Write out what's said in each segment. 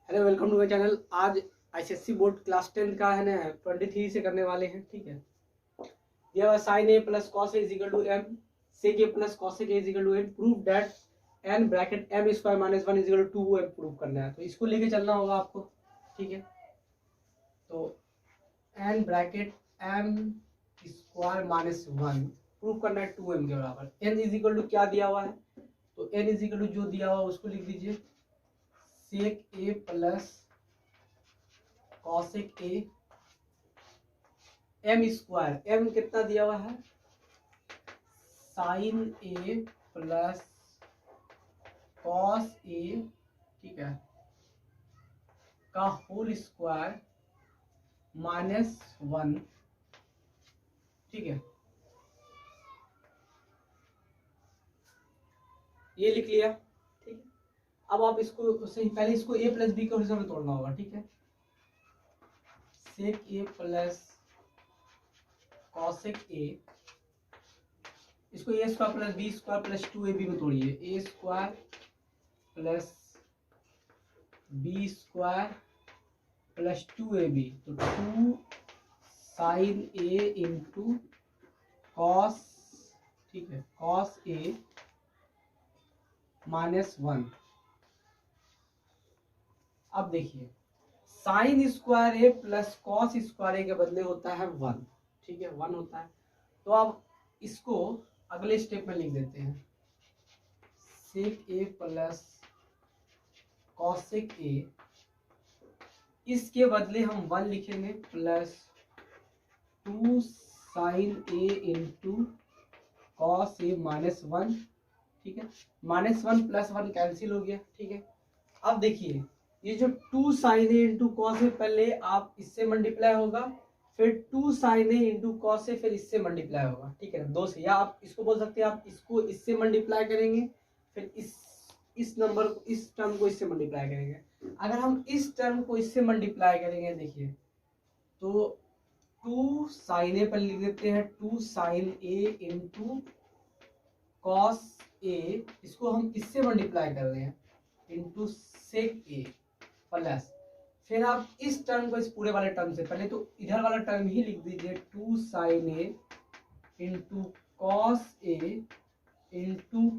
Hello, welcome to my channel. आज ICSC board class 10 का है ना 23 से करने वाले हैं। ठीक है, दिया हुआ sine A plus cos A equal to M, sec A plus cosec A equal to N, prove that N bracket M square minus 1 equal to 2 M prove करना है। तो इसको लेके चलना होगा आपको। ठीक है, तो N bracket M square minus 1 prove करना है 2 एम के बराबर। एन इज इक्वल टू क्या दिया हुआ है, तो एन इज इक्वल टू जो दिया हुआ उसको लिख दीजिए, sec A plus cosec A M square, M कितना दिया हुआ है, sign A plus cos A, ठीक है, का होल स्क्वायर माइनस 1। ठीक है, ये लिख लिया। ठीक है, अब आप इसको पहले इसको ए प्लस बी के होल में तोड़ना होगा। ठीक है, सेक ए प्लस कॉसेक ए, इसको A square plus B square plus 2ab में तोड़िए, A square plus B square plus 2ab, तो 2 साइन ए इंटू कॉस, ठीक है, कॉस ए माइनस 1। अब देखिए, साइन स्क्वायर ए प्लस कॉस स्क्वायर ए के बदले होता है 1। ठीक है, 1 होता है। तो अब इसको अगले स्टेप में लिख देते हैं, सेक ए प्लस कॉसेक ए, इसके बदले हम 1 लिखेंगे, plus 2 sine A into cos A minus 1। ठीक है, माइनस 1 प्लस 1 कैंसिल हो गया। ठीक है, अब देखिए, ये जो 2 साइन ए इंटू कॉस ए, पहले आप इससे मल्टीप्लाई होगा, फिर 2 साइन ए इंटू कॉस ए, फिर इससे मल्टीप्लाई होगा। ठीक है, दो से, या आप इसको बोल सकते हैं, आप इसको इससे मल्टीप्लाई करेंगे, फिर इस नंबर को, इस टर्म को इससे मल्टीप्लाई करेंगे। अगर हम इस टर्म को इससे मल्टीप्लाई करेंगे, देखिए, तो 2 साइन ए पर लिख देते हैं, 2 साइन ए इंटू कॉस ए, इसको हम इससे मल्टीप्लाई कर रहे हैं, इंटू सेक ए, प्लस फिर आप इस टर्म को इस पूरे वाले टर्म से, पहले तो इधर वाला टर्म ही लिख दीजिए, 2 sine A into cos A into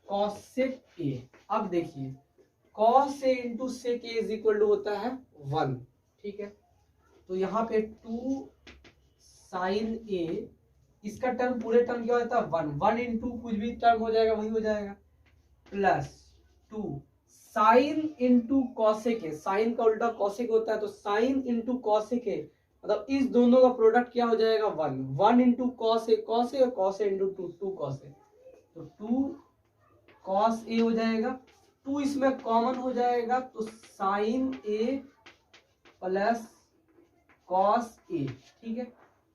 cosec A. अब देखिए, cos A into sec A is equal to होता है 1। ठीक है, तो यहाँ पे 2 साइन ए, इसका टर्म पूरे टर्म क्या होता है 1, 1 इंटू कुछ भी टर्म हो जाएगा वही हो जाएगा, plus 2 sine into cosec A, sine का उल्टा कॉसेक होता है, तो साइन इंटू कॉसेक ए, मतलब इस दोनों का प्रोडक्ट क्या हो जाएगा 1, 1 into cos A, cos A, और cos A into 2 cos A, तो 2 कॉस ए हो जाएगा, 2 इसमें कॉमन हो जाएगा, तो sine A plus cos A. ठीक है,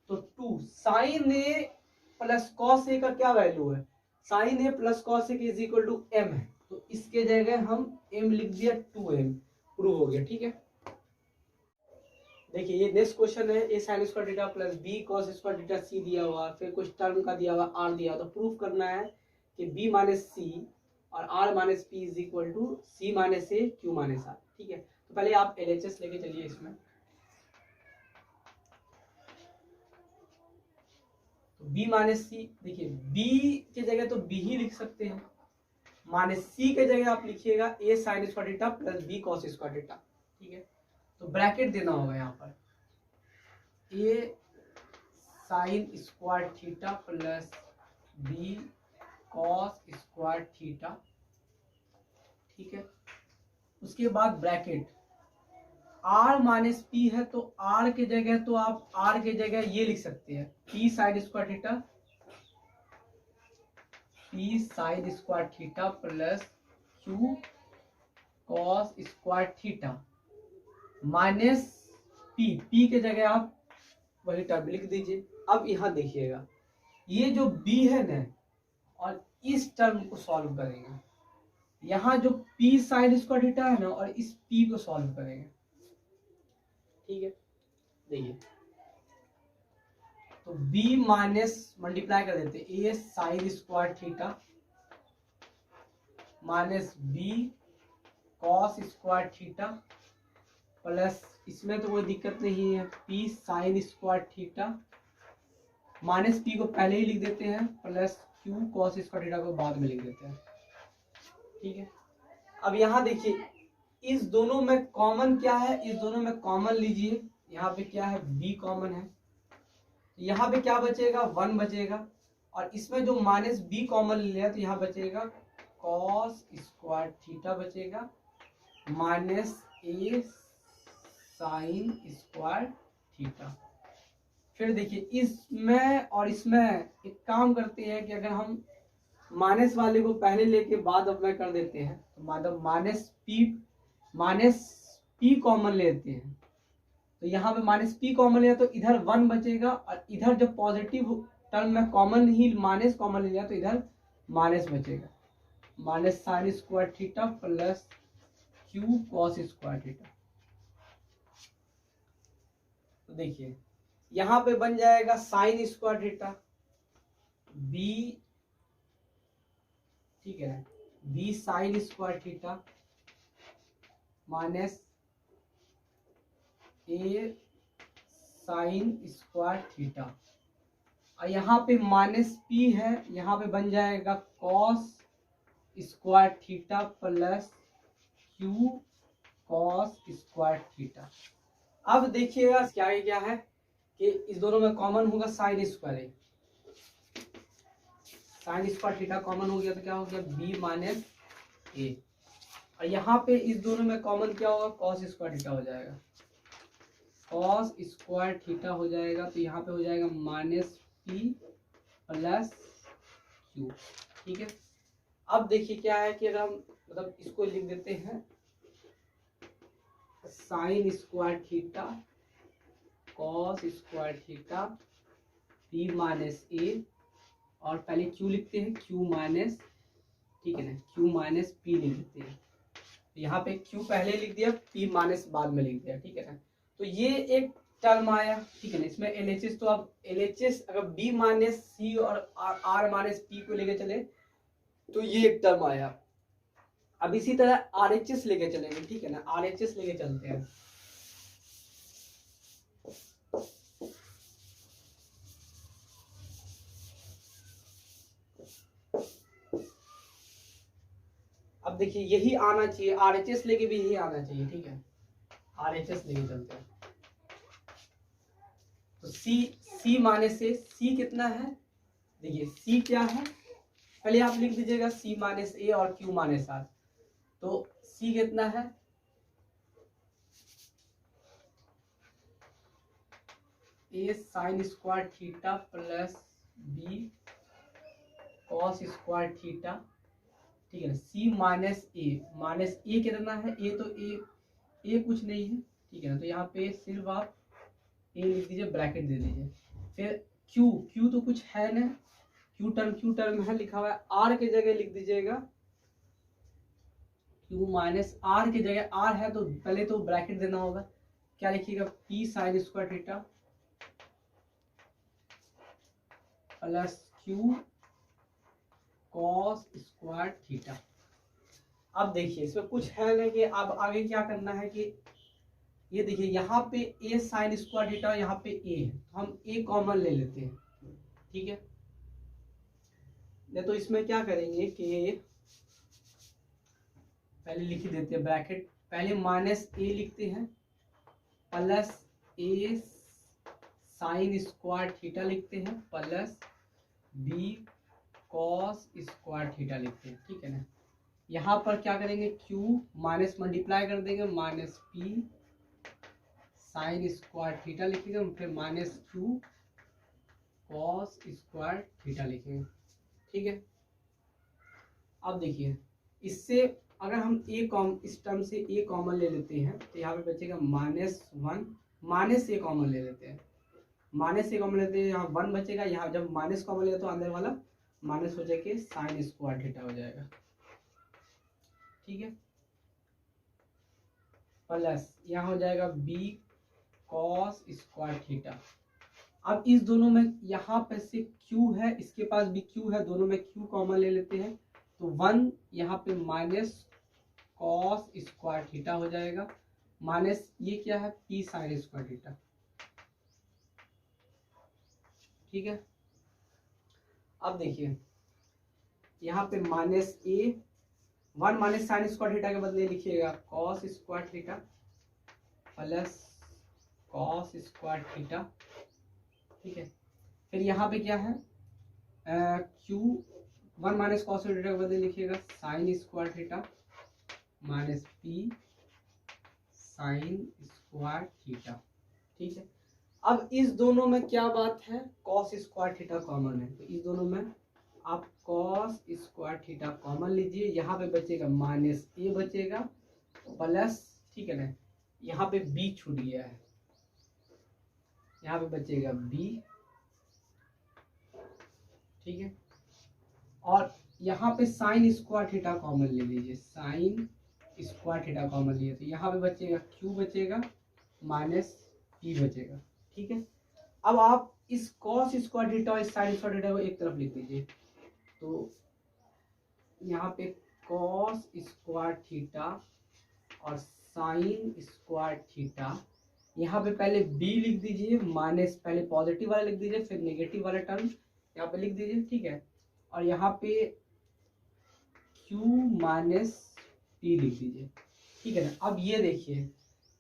तो 2 sine A plus cos A का क्या वैल्यू है, sign A plus cos A is equal to M है, तो इसके जगह हम m लिख दिया, 2m प्रूव हो गया। ठीक है, देखिए, ये नेक्स्ट क्वेश्चन है, a sin square theta plus b cos square theta c दिया हुआ, फिर कुछ टर्म का दिया हुआ r दिया हुआ, तो प्रूफ करना है कि b माइनस c और r minus p is equal to c minus a q minus r। ठीक है, तो पहले आप LHS लेके चलिए इसमें, तो b माइनस c, देखिए b की जगह तो b ही लिख सकते हैं, माइनस सी के जगह आप लिखिएगा A sign square theta plus B cos square theta. ठीक है, तो ब्रैकेट देना होगा यहाँ पर, A sign square theta plus B cos square theta. ठीक है, उसके बाद ब्रैकेट, आर माइनस पी है, तो आर के जगह तो आप आर के जगह ये लिख सकते हैं, P sign square theta, P sign square theta plus Q cos square theta minus P, P के जगह आप वही टर्म लिख दीजिए। अब यहाँ देखिएगा, ये जो b है ना, और इस टर्म को सॉल्व करेंगे, यहाँ जो p साइन स्क्वायर थीटा है ना, और इस p को सॉल्व करेंगे। ठीक है, देखिए, तो b माइनस मल्टीप्लाई कर देते, a sign square theta minus b cos square theta plus इसमें तो कोई दिक्कत नहीं है, P sign square theta minus P को पहले ही लिख देते हैं, plus Q cos square theta को बाद में लिख देते हैं। ठीक है, अब यहाँ देखिए इस दोनों में कॉमन क्या है, इस दोनों में कॉमन लीजिए, यहाँ पे क्या है बी कॉमन है, यहाँ पे क्या बचेगा 1 बचेगा, और इसमें जो माइनस बी कॉमन ले लिया तो यहाँ बचेगा कॉस स्क्वायर थीटा बचेगा minus A sign square theta. फिर देखिए इसमें और इसमें एक काम करते हैं कि अगर हम माइनस वाले को पहले लेके बाद अप्लाई कर देते हैं तो मतलब माइनस पी कॉमन लेते हैं, तो यहाँ पे माइनस पी कॉमन लिया तो इधर 1 बचेगा, और इधर जब पॉजिटिव टर्म में कॉमन ही माइनस कॉमन लिया तो इधर माइनस बचेगा, minus sine square theta plus Q cos square theta. तो देखिए यहाँ पे बन जाएगा साइन स्क्वायर थीटा बी, ठीक है ना, B sin square theta minus A sign square theta, और यहाँ पे माइनस पी है, यहाँ पे बन जाएगा cos square theta plus Q cos square theta. अब देखिएगा क्या है कि इस दोनों में कॉमन होगा sine square, sign square theta common हो गया तो क्या हो गया बी माइनस ए, और यहाँ पे इस दोनों में कॉमन क्या होगा कॉस स्क्वायर थीटा हो जाएगा, कॉस स्क्वायर थीटा हो जाएगा, तो यहाँ पे हो जाएगा माइनस पी प्लस क्यू। ठीक है, अब देखिए क्या है कि अगर हम मतलब इसको लिख देते हैं sin square theta cos square theta P minus A, और पहले क्यू लिखते हैं क्यू माइनस, ठीक है ना, क्यू माइनस पी लिख देते हैं, यहाँ पे क्यू पहले लिख दिया पी माइनस बाद में लिख दिया, ठीक है ना। तो ये एक टर्म आया, ठीक है ना, इसमें एलएचएस, तो अब एलएचएस अगर बी माइनस सी और आर माइनस पी को लेके चले तो ये एक टर्म आया। अब इसी तरह आरएचएस लेके चलेंगे, ठीक है ना, आरएचएस लेके चलते हैं। अब देखिए यही आना चाहिए, आरएचएस लेके भी यही आना चाहिए, ठीक है, आरएचएस लेके चलते हैं। तो सी माइनस ए, सी कितना है देखिए, सी क्या है पहले आप लिख दीजिएगा सी माइनस ए और क्यू माइनस आर, तो सी कितना है A sign square theta plus B cos square theta, ठीक है ना, सी माइनस ए कितना है, ए तो ए कुछ नहीं है, ठीक है ना, तो यहाँ पे सिर्फ आप ए लिख दीजिए, ब्रैकेट दे दीजिए। फिर क्यू तो कुछ है ना, क्यू टर्म है लिखा हुआ है, आर के जगह लिख दीजिएगा क्यू माइनस, आर की जगह आर है तो पहले तो ब्रैकेट देना होगा, क्या लिखिएगा P sign square theta plus Q cos square theta. अब देखिए इसमें कुछ है ना कि अब आगे क्या करना है कि ये देखिए यहाँ पे ए साइन स्क्वायर थीटा, यहाँ पे ए है तो हम ए कॉमन ले लेते हैं, ठीक है, तो इसमें क्या करेंगे कि पहले लिख देते हैं ब्रैकेट, पहले माइनस ए लिखते हैं plus A sign square theta लिखते हैं plus B cos square theta लिखते हैं, ठीक है ना। यहाँ पर क्या करेंगे क्यू माइनस मल्टीप्लाई कर देंगे, minus P sign square theta लिखेंगे, फिर minus Q cos square theta लिखेंगे, ठीक है। अब देखिए इससे अगर हम इस टर्म से ए कॉमन ले लेते हैं तो यहाँ पे बचेगा -1, माइनस ए कॉमन ले लेते हैं, माइनस ए कॉमन लेते हैं, यहाँ 1 बचेगा, यहाँ जब माइनस कॉमन ले तो अंदर वाला माइनस हो जाके साइन स्क्वायर थीटा हो जाएगा, ठीक है, प्लस यहाँ हो जाएगा बी कॉस स्क्वायर थीटा। अब इस दोनों में यहाँ पे से क्यू है, इसके पास भी क्यू है, दोनों में क्यू कॉमन ले लेते हैं तो 1 यहाँ पे माइनस कॉस स्क्वायर थीटा हो जाएगा माइनस ये क्या है पी साइन स्क्वायर थीटा, ठीक है। अब देखिए यहाँ पे माइनस ए 1 माइनस साइन स्क्वायर थीटा के बदले लिखिएगा cos square theta plus cos square theta, ठीक है। फिर यहाँ पे क्या है क्यू 1 माइनस कॉस थीटा के बदले लिखिएगा sign square theta minus P sign square theta, ठीक है। अब इस दोनों में क्या बात है, कॉस स्क्वायर थीटा कॉमन है, तो इस दोनों में आप कॉस स्क्वायर थीटा कॉमन लीजिए। यहाँ पे बचेगा माइनस ए बचेगा प्लस, ठीक है ना, यहाँ पे बी छूट गया है, यहाँ पे बचेगा बी, ठीक है। और यहाँ पे साइन स्क्वायर थीटा कॉमन ले लीजिए, साइन स्क्वायर थीटा कॉमन लिए तो यहाँ पे बचेगा क्यू बचेगा माइनस पी बचेगा, ठीक है। अब आप इस कॉस स्क्वायर थीटा और इस साइन स्क्वायर थीटा को एक तरफ लिख दीजिए, तो यहाँ पे कॉस स्क्वायर थीटा और साइन स्क्वायर थीटा, यहाँ पे पहले बी लिख दीजिए माइनस, पहले पॉजिटिव वाला लिख दीजिए फिर नेगेटिव वाला टर्म यहाँ पे लिख दीजिए, ठीक है। और यहाँ पे क्यू माइनस पी लिख दीजिए, ठीक है ना। अब ये देखिए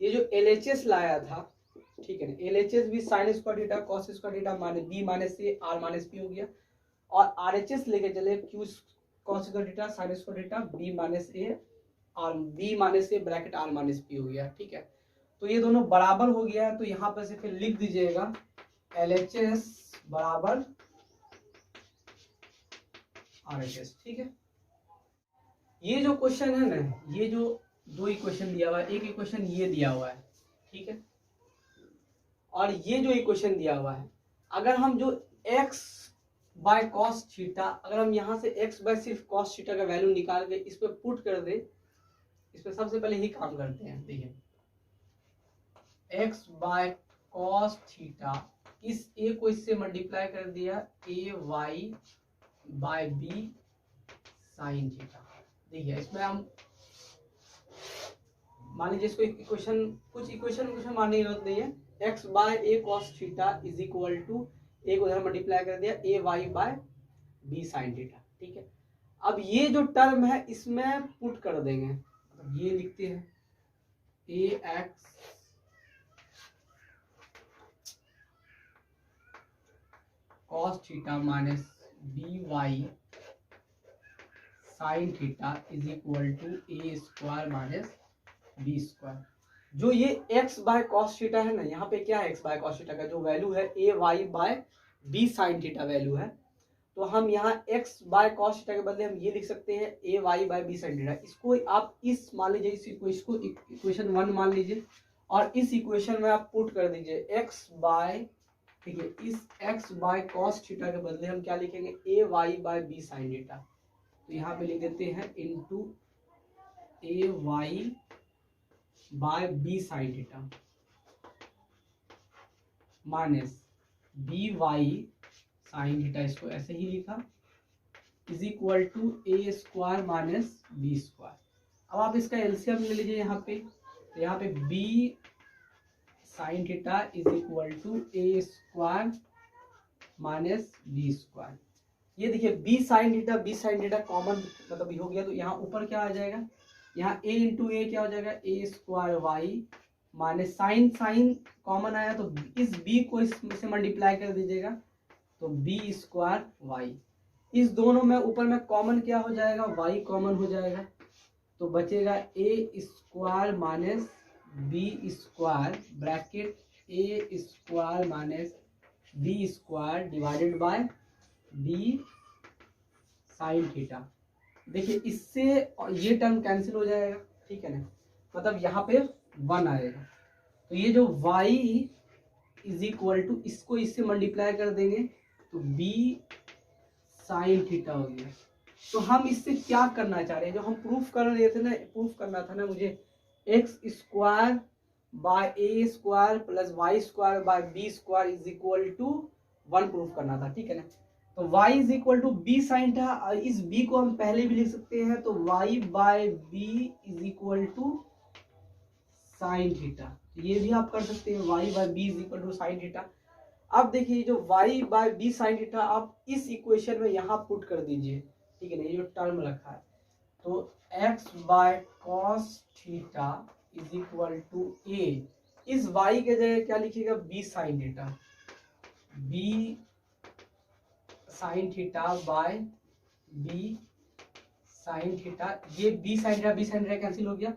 ये जो LHS लाया था, ठीक है ना, LHS भी sine square theta cos square theta minus B minus A R minus P हो गया, और RHS लेके चले Q cos square theta sign square theta B minus A R B minus A bracket R minus P हो गया, ठीक है। तो ये दोनों बराबर हो गया है, तो यहाँ पर से फिर लिख दीजिएगा LHS बराबर RHS, ठीक है। ये जो क्वेश्चन है ना, ये जो दो इक्वेशन दिया हुआ है, एक इक्वेशन ये दिया हुआ है, ठीक है, और ये जो इक्वेशन दिया हुआ है, अगर हम जो x बाय कॉस थीटा, अगर हम यहाँ से x बाय सिर्फ कॉस थीटा का वैल्यू निकाल के इस पे पुट कर दे, इस पे सबसे पहले ही काम करते हैं। देखिए x बाय कॉस थीटा, इस a को इससे मल्टीप्लाई कर दिया a y by b sine theta. देखिए इसमें हम मान लीजिए इसको इक्वेशन कुछ मानने की जरूरत नहीं है, x by a cos theta is equal to एक उधर मल्टीप्लाई कर दिया a y by b sine theta, ठीक है। अब ये जो टर्म है इसमें पुट कर देंगे, मतलब ये लिखते हैं ax cos theta minus by sine theta is equal to a square minus b square. जो ये x बाय कॉस थीटा है ना, यहाँ पे क्या है x बाय कॉस थीटा का जो वैल्यू है a y by b sine theta value है, तो हम यहाँ x बाय कॉस थीटा के बदले हम ये लिख सकते हैं a y by b sine theta. इसको आप इस मान लीजिए इसको इक्वेशन 1 मान लीजिए, और इस इक्वेशन में आप पुट कर दीजिए x बाय, ठीक है, इस x बाय कॉस थीटा के बदले हम क्या लिखेंगे a y by b sine theta, तो यहाँ पे लिख देते हैं into a y by b sine theta minus B Y sine theta, इसको ऐसे ही लिखा is equal to a square minus b square. अब आप इसका एलसीएम ले लीजिए यहाँ पे, तो यहाँ पे b sine theta is equal to a square minus b square. ये देखिए b साइन थीटा कॉमन मतलब हो गया, तो यहाँ ऊपर क्या आ जाएगा, यहाँ a इंटू ए क्या हो जाएगा a square Y minus sine common आया तो इस b को इसमें से मल्टीप्लाई कर दीजिएगा, तो b स्क्वायर वाई। इस दोनों में ऊपर में कॉमन क्या हो जाएगा, y कॉमन हो जाएगा, तो बचेगा a square minus b square bracket a square minus b square divided by b sine theta. देखिए इससे ये टर्म कैंसिल हो जाएगा, ठीक है ना, मतलब यहाँ पे 1 आएगा, तो ये जो y इज इक्वल टू इसको इससे मल्टीप्लाई कर देंगे तो b साइन थीटा हो गया। तो हम इससे क्या करना चाह रहे हैं, जो हम प्रूफ कर रहे थे ना, प्रूफ करना था ना मुझे x square by a square plus y square by b square is equal to 1 proof करना था, ठीक है ना। तो y is equal to b sine था, और इस b को हम पहले भी लिख सकते हैं, तो y by b is equal to sine theta, ये भी आप कर सकते हैं y by B is equal to sine theta. अब देखिए जो y by B sine theta आप इस इक्वेशन में यहाँ पुट कर दीजिए, ठीक है ना, ये जो टर्म रखा है, तो x by cos theta is equal to a, इस y के जगह क्या लिखिएगा, b sine theta, b sine theta by b sine theta, ये b साइन थीटा कैंसिल हो गया,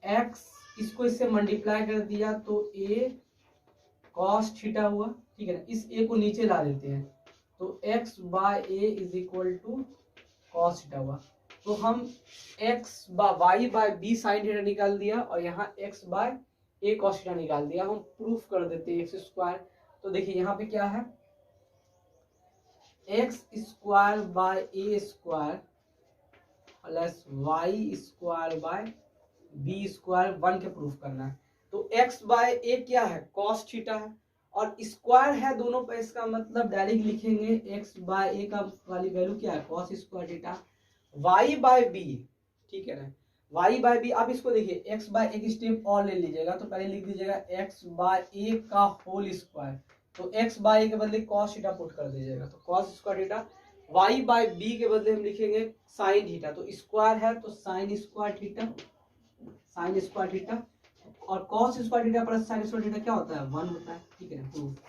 x इसको इससे मल्टीप्लाई कर दिया तो a कॉस थीटा हुआ, ठीक है ना, इस a को नीचे ला देते हैं तो x by a is equal to cos theta हुआ। तो हम x by y by b sine theta निकाल दिया और यहाँ x by a cos theta निकाल दिया। हम प्रूफ कर देते हैं एक्स स्क्वायर, तो देखिए यहाँ पे क्या है, X square by A square plus Y square by B square 1 के प्रूफ करना है। तो x बाय ए क्या है, कॉस थीटा है, और स्क्वायर है दोनों पे, इसका मतलब डायरेक्ट लिखेंगे x बाय ए का वाली वैल्यू क्या है, cos square theta, y by B, ठीक है ना, y बाय बी। अब इसको देखिए x बाय एक स्टेप और ले लीजिएगा, तो पहले लिख दीजिएगा x बाय ए का होल स्क्वायर, तो x बाय ए के बदले कॉस थीटा पुट कर दीजिएगा, तो cos square theta, y by B के बदले हम लिखेंगे साइन थीटा, तो स्क्वायर है तो sign square theta, sign square theta, और cos square theta plus sin square theta क्या होता है, 1 होता है, ठीक है ना। प्रूफ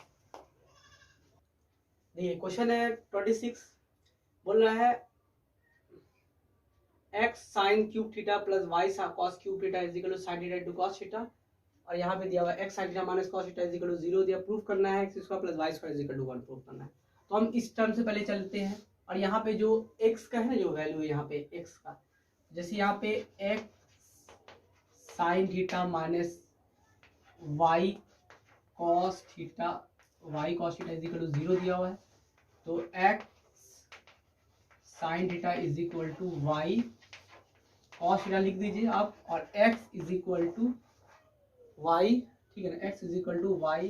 देखिए क्वेश्चन है 26, बोल रहा है x sine cube theta plus y cos cube theta is equal to sine theta into cos theta, और यहाँ पे दिया हुआ x sine theta minus cos theta is equal to 0 दिया, प्रूफ करना है x square plus y square is equal to 1 proof करना है। तो हम इस टर्म से पहले चलते हैं, और यहाँ पे जो x का है ना, जो वैल्यू है यहाँ पे x का, जैसे यहाँ पे x sine theta minus y cos theta is equal to 0 दिया हुआ है, तो x sine theta is equal to y cos theta लिख दीजिए आप, और x is equal to y, ठीक है ना, x is equal to y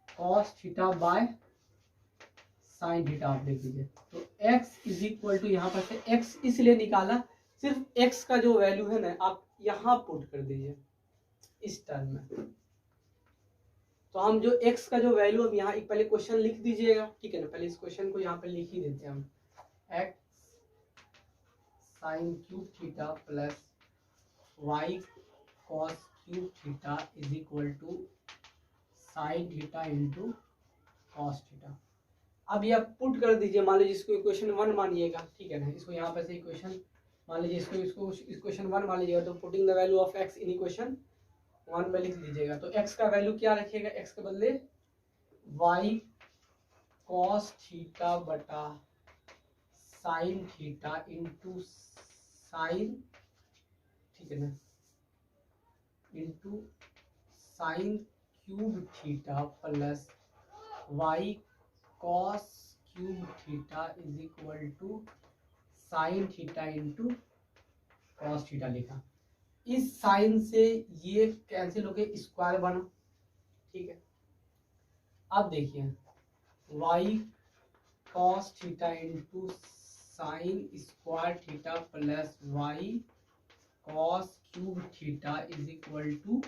cos theta by sine theta आप लिख दीजिए। तो x इज इक्वल टू, यहाँ पर से x इसलिए निकाला, सिर्फ x का जो वैल्यू है ना आप यहाँ पुट कर दीजिए इस टर्म में। तो हम जो x का जो वैल्यू, हम यहाँ एक पहले क्वेश्चन लिख दीजिएगा, ठीक है ना, पहले इस क्वेश्चन को यहाँ पे लिख ही देते हैं हम, x sine cube theta plus y cos cube theta is equal to sine theta into cos theta. अब ये पुट कर दीजिए, मान लीजिए इसको इक्वेशन 1 मानिएगा, ठीक है ना, इसको यहाँ पे से इक्वेशन मान लीजिए, इसको इक्वेशन 1 मान लीजिएगा, तो putting the value of x in equation 1 में लिख लीजिएगा। तो x का वैल्यू क्या रखिएगा, x के बदले y कॉस थीटा बटा साइन थीटा इंटू साइन, ठीक है ना, into sine cube theta plus y cos cube theta is equal to sine theta into cos theta लिखा। इस साइन से ये कैंसिल हो गए, स्क्वायर बना, ठीक है। अब देखिए y cos theta into sine square theta plus y cos cube theta is equal to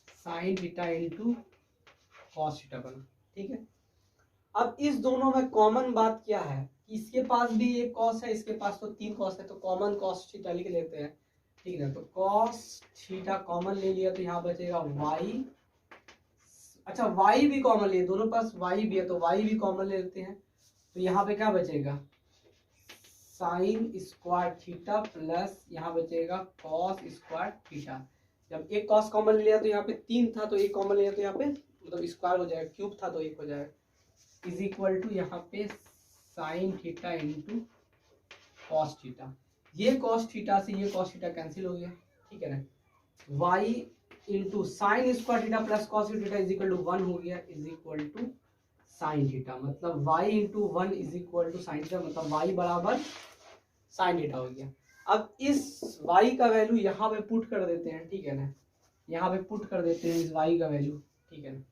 sine theta into cos theta बना, ठीक है। अब इस दोनों में कॉमन बात क्या है, इसके पास भी एक कॉस है, इसके पास तो 3 कॉस है, तो कॉमन कॉस थीटा लिख लेते हैं, ठीक है। तो कॉस थीटा कॉमन ले लिया, तो यहाँ बचेगा y, अच्छा y भी कॉमन ले, दोनों पास y भी है तो y भी कॉमन ले लेते हैं, तो यहाँ पे क्या बचेगा, साइन स्क्वायर थीटा प्लस यहाँ बचेगा कॉस स्क्वायर थीटा। जब एक कॉस कॉमन ले लिया तो यहाँ पे 3 था, तो एक कॉमन लिया तो यहाँ पे मतलब स्क्वायर हो जाएगा, क्यूब था तो 1 हो जाएगा, इज इक्वल टू यहाँ पे sign theta into cos theta. ये कॉस थीटा से ये कॉस थीटा कैंसिल हो गया, ठीक है ना। y into sine square theta plus cos theta is equal to 1 हो गया, is equal to sine theta, मतलब y into 1 is equal to sine theta, मतलब y बराबर साइन थीटा हो गया। अब इस y का वैल्यू यहाँ पे पुट कर देते हैं, ठीक है ना, यहाँ पे पुट कर देते हैं इस y का वैल्यू, ठीक है ना।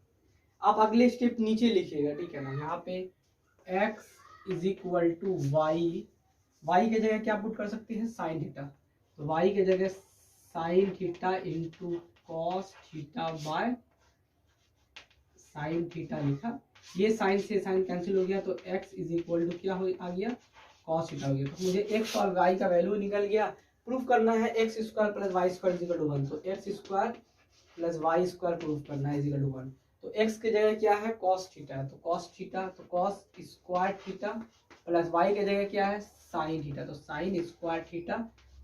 आप अगले स्टेप नीचे लिखिएगा, ठीक है ना, यहाँ पे x is equal to y के जगह क्या पुट कर सकते हैं, साइन थीटा, तो y के जगह sign theta into cos theta by sine theta लिखा। ये साइन से साइन कैंसिल हो गया तो x इज इक्वल टू क्या हो आ गया, कॉस थीटा हो गया। तो मुझे x और y का वैल्यू निकल गया। प्रूफ करना है X square plus Y square is equal to 1। तो X square plus Y square proof करना है इज इक्वल टू 1। तो x की जगह क्या है, कॉस थीटा है, तो कॉस थीटा, तो cos square theta plus y की जगह क्या है, साइन थीटा, तो साइन स्क्वायर थीटा,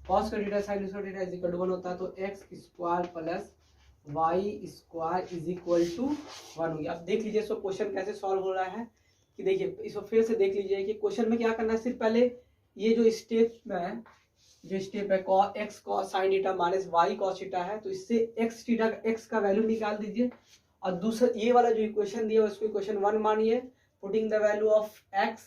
कॉस का theta sign square theta is equal to 1 होता है। तो X square plus Y square is equal to 1 हो गया। अब देख लीजिए इसको क्वेश्चन कैसे सॉल्व हो रहा है कि देखिए इसको फिर से देख लीजिए कि क्वेश्चन में क्या करना है। सिर्फ पहले ये जो स्टेप में जो स्टेप है X cos sine theta minus Y cos theta है, तो इससे एक्स थीटा एक्स का वैल्यू निकाल दीजिए। और दूसरा ये वाला जो इक्वेशन दिया है उसको इक्वेशन 1 मानिए, putting the value of x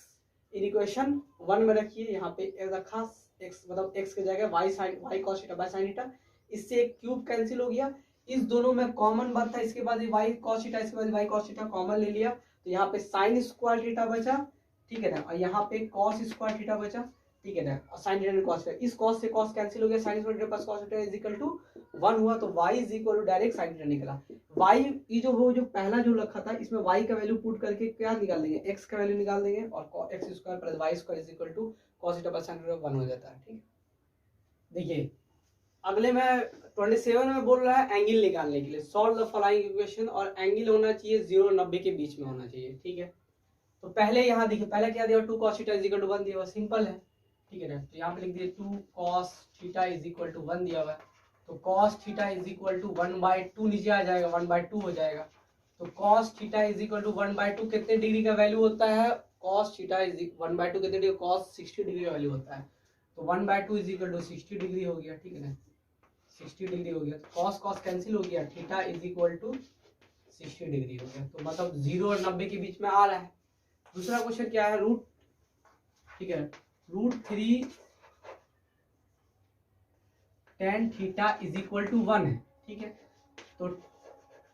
in equation 1 में रखिए। यहाँ पे रखा एक्स मतलब एक्स की जगह Y cos theta by sine theta, इससे एक क्यूब कैंसिल हो गया। इस दोनों में कॉमन बात था, इसके बाद वाई कॉस थीटा, इसके बाद वाई कॉस थीटा कॉमन ले लिया, तो यहाँ पे साइन स्क्वायर थीटा बचा, ठीक है ना, और यहाँ पे कॉस स्क्वायर थीटा बचा, ठीक है ना, और साइन थीटा कॉस थीटा, इस कॉस से कॉस कैंसिल हो गया, sine square theta plus cos theta is equal to 1 हुआ। तो y इज इक्वल टू डायरेक्ट साइन थीटा निकला। y ये जो वो जो पहला जो रखा था इसमें y का वैल्यू पुट करके क्या निकाल देंगे, x का वैल्यू निकाल देंगे, और X square plus Y square is equal to cos theta plus sine theta 1 हो जाता है। ठीक, देखिए अगले में 27 में बोल रहा है एंगल निकालने के लिए, सॉल्व द फॉलोइंग इक्वेशन, और एंगल होना चाहिए 0 और 90 के बीच में होना चाहिए। ठीक है, तो पहले यहाँ देखिए पहले क्या दिया, 2 cos theta is equal to 1 दिया हुआ, सिंपल है। ठीक है ना, तो यहाँ पे लिख दिए 2 cos theta is equal to 1 दिया हुआ है, तो cos theta is equal to 1/2 नीचे आ जाएगा, 1/2 हो जाएगा। तो cos theta is equal to 1/2 कितने डिग्री का वैल्यू होता है, cos थीटा इज 1/2 कितने डिग्री, cos 60 डिग्री का वैल्यू होता है। तो 1/2 इज इक्वल टू 60 डिग्री हो गया। ठीक है ना, 60 डिग्री हो गया, तो cos cos कैंसिल हो गया, theta is equal to 60 degree हो गया। तो मतलब 0 और 90 के बीच में आ रहा है। दूसरा क्वेश्चन क्या है, रूट, ठीक है, √3 tan theta is equal to 1 है। ठीक है, तो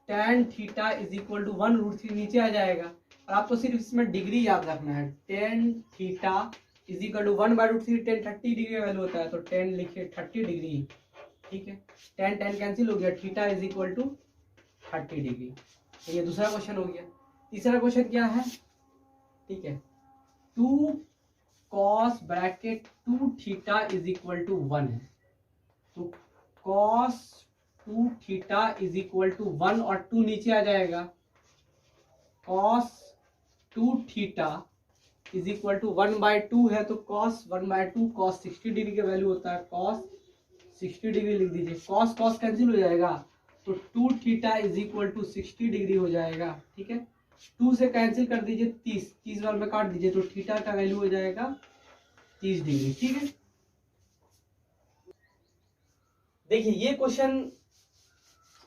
tan theta is equal to 1 √3 नीचे आ जाएगा, और आपको सिर्फ इसमें डिग्री याद रखना है। tan theta is equal to 1/√3, tan 30 degree का वैल्यू होता है, तो tan लिखिए 30 डिग्री। ठीक है, tan tan कैंसिल हो गया, theta is equal to 30 degree. तो ये दूसरा क्वेश्चन हो गया। तीसरा क्वेश्चन क्या है, ठीक है, 2 cos bracket 2 theta is equal to 1 है, तो cos 2 theta is equal to 1 और 2 नीचे आ जाएगा, cos 2 theta is equal to 1/2 है, तो cos 1/2 cos 60 डिग्री का वैल्यू होता है, cos 60 डिग्री लिख दीजिए, cos cos कैंसिल हो जाएगा, तो 2 theta is equal to 60 degree हो जाएगा। ठीक है, 2 से कैंसिल कर दीजिए, 30 बार में काट दीजिए, तो थीटा का वैल्यू हो जाएगा 30 डिग्री। ठीक है, देखिए ये क्वेश्चन,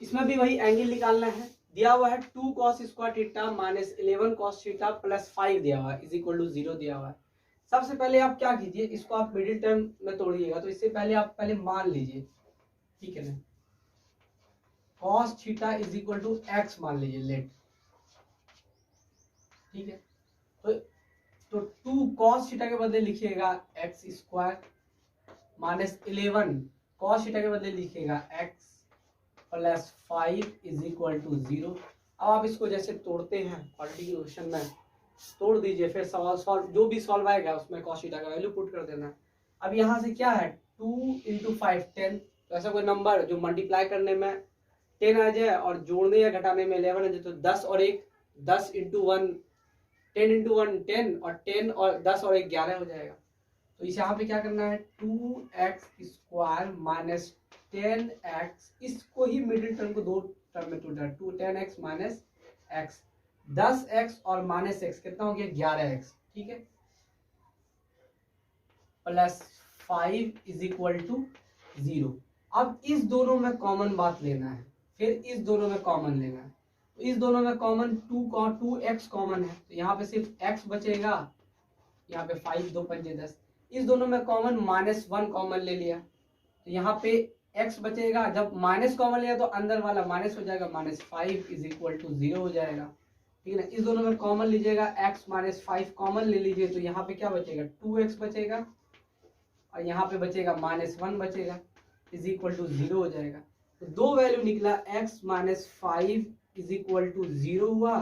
इसमें भी वही एंगल निकालना है। दिया हुआ है 2 cos square theta minus 11 cos theta plus 5 दिया हुआ है इज इक्वल टू 0 दिया हुआ है। सबसे पहले आप क्या कीजिए, इसको आप मिडिल टर्म में तोड़िएगा, तो इससे पहले आप पहले मान लीजिए, ठीक है ना, cos theta is equal to x मान लीजिए, लेट, ठीक है, तो 2 cos थीटा के बदले लिखिएगा x square minus 11 cos theta के बदले लिखिएगा x plus 5 is equal to 0। अब आप इसको जैसे तोड़ते हैं क्वेश्चन में तोड़ दीजिए, फिर सवाल सॉल्व, जो भी सॉल्व आएगा उसमें cos थीटा का वैल्यू पुट कर देना है। अब यहाँ से क्या है, 2 × 5 10, तो ऐसा कोई नंबर जो मल्टीप्लाई करने में 10 आ जाए और जोड़ने या घटाने में 11 आ जाए, तो 10 और 1 10 × 1 10 × 1 10 और 10 और 10 और 1 11 हो जाएगा। तो इस यहाँ पे क्या करना है, 2x स्क्वायर माइनस 10x, इसको ही मिडिल टर्म को दो टर्म में तोड़ा, 10x माइनस x, 10x और माइनस x कितना हो गया 11x। ठीक है, प्लस 5 इज इक्वल टू 0। अब इस दोनों में कॉमन बात लेना है, फिर इस दोनों में कॉमन लेना है, तो इस दोनों में कॉमन 2x कॉमन है, तो यहाँ पे सिर्फ x बचेगा, यहाँ पे 5 2 5 10, इस दोनों में कॉमन -1 कॉमन ले लिया, तो यहाँ पे x बचेगा, जब माइनस कॉमन लिया तो अंदर वाला माइनस हो जाएगा, -5 इज इक्वल टू 0 हो जाएगा। ठीक है ना, इस दोनों में कॉमन लीजिएगा, x -5 कॉमन ले लीजिए, तो यहाँ पे क्या बचेगा 2x बचेगा, और यहाँ पे बचेगा -1 बचेगा, इज इक्वल टू 0 हो जाएगा। तो दो वैल्यू निकला, x minus 5 is equal to 0 हुआ,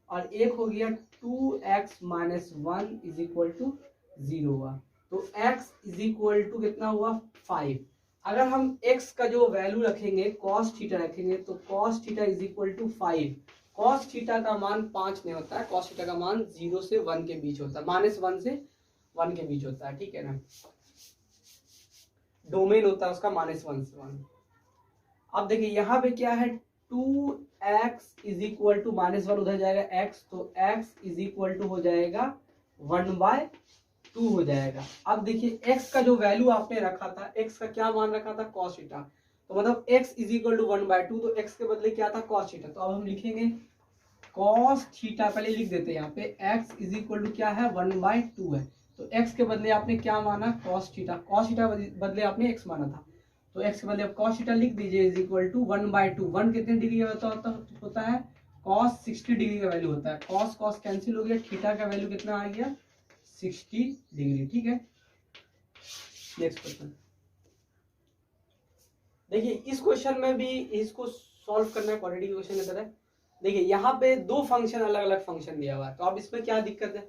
और एक हो गया 2x minus 1 is equal to 0 हुआ। तो x इज इक्वल टू कितना हुआ 5। अगर हम x का जो वैल्यू रखेंगे cos थीटा रखेंगे तो cos theta is equal to 5। cos theta का मान 5 नहीं होता है, cos थीटा का मान 0 से 1 के बीच होता है, -1 से 1 के बीच होता है, ठीक है ना। डोमेन होता है उसका -1 से 1। अब देखिए यहाँ पे क्या है, 2x इज इक्वल टू -1 उधर जाएगा x, तो x इज इक्वल टू हो जाएगा 1/2 हो जाएगा। अब देखिए x का जो वैल्यू आपने रखा था, x का क्या मान रखा था cos थीटा, तो मतलब x इज इक्वल टू 1/2, तो x के बदले क्या था cos थीटा। तो अब हम लिखेंगे cos थीटा, पहले लिख देते हैं यहाँ पे x इज इक्वल टू क्या है 1/2 है, तो x के बदले आपने क्या माना cos थीटा, cos थीटा बदले आपने x माना था, तो x के बदले आप cos थीटा लिख दीजिए इज इक्वल टू 1/2। 1 कितने डिग्री का होता है cos 60 डिग्री का वैल्यू होता है, cos cos कैंसिल हो गया, थीटा का वैल्यू कितना आ गया 60 डिग्री, ठीक है। नेक्स्ट क्वेश्चन देखिए, इस क्वेश्चन में भी इसको सॉल्व करना है क्वाड्रेटिक इक्वेशन की तरह। देखिए यहाँ पे दो फंक्शन, अलग अलग फंक्शन दिया हुआ है, तो अब इसमें क्या दिक्कत है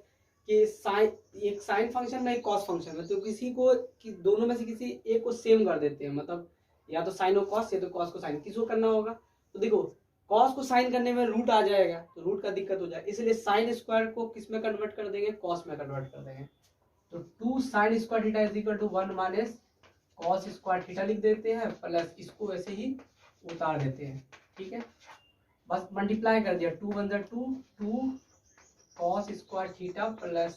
कि साइन, एक साइन फंक्शन में एक कॉस फंक्शन है, तो किसी को दोनों में से किसी एक को सेम कर देते हैं, मतलब या तो साइन और कॉस या तो कॉस को साइन, किसको करना होगा। तो देखो कॉस को साइन करने में रूट आ जाएगा, तो रूट का दिक्कत हो जाएगा, इसलिए साइन स्क्वायर को किस में कन्वर्ट कर देंगे, कॉस में कन्वर्ट कर देंगे। तो 2 sine square theta is equal to 1 minus cos square theta लिख देते हैं, प्लस इसको वैसे ही उतार देते हैं, ठीक है। बस मल्टीप्लाई कर दिया, 2 1 2, 2 cos square theta plus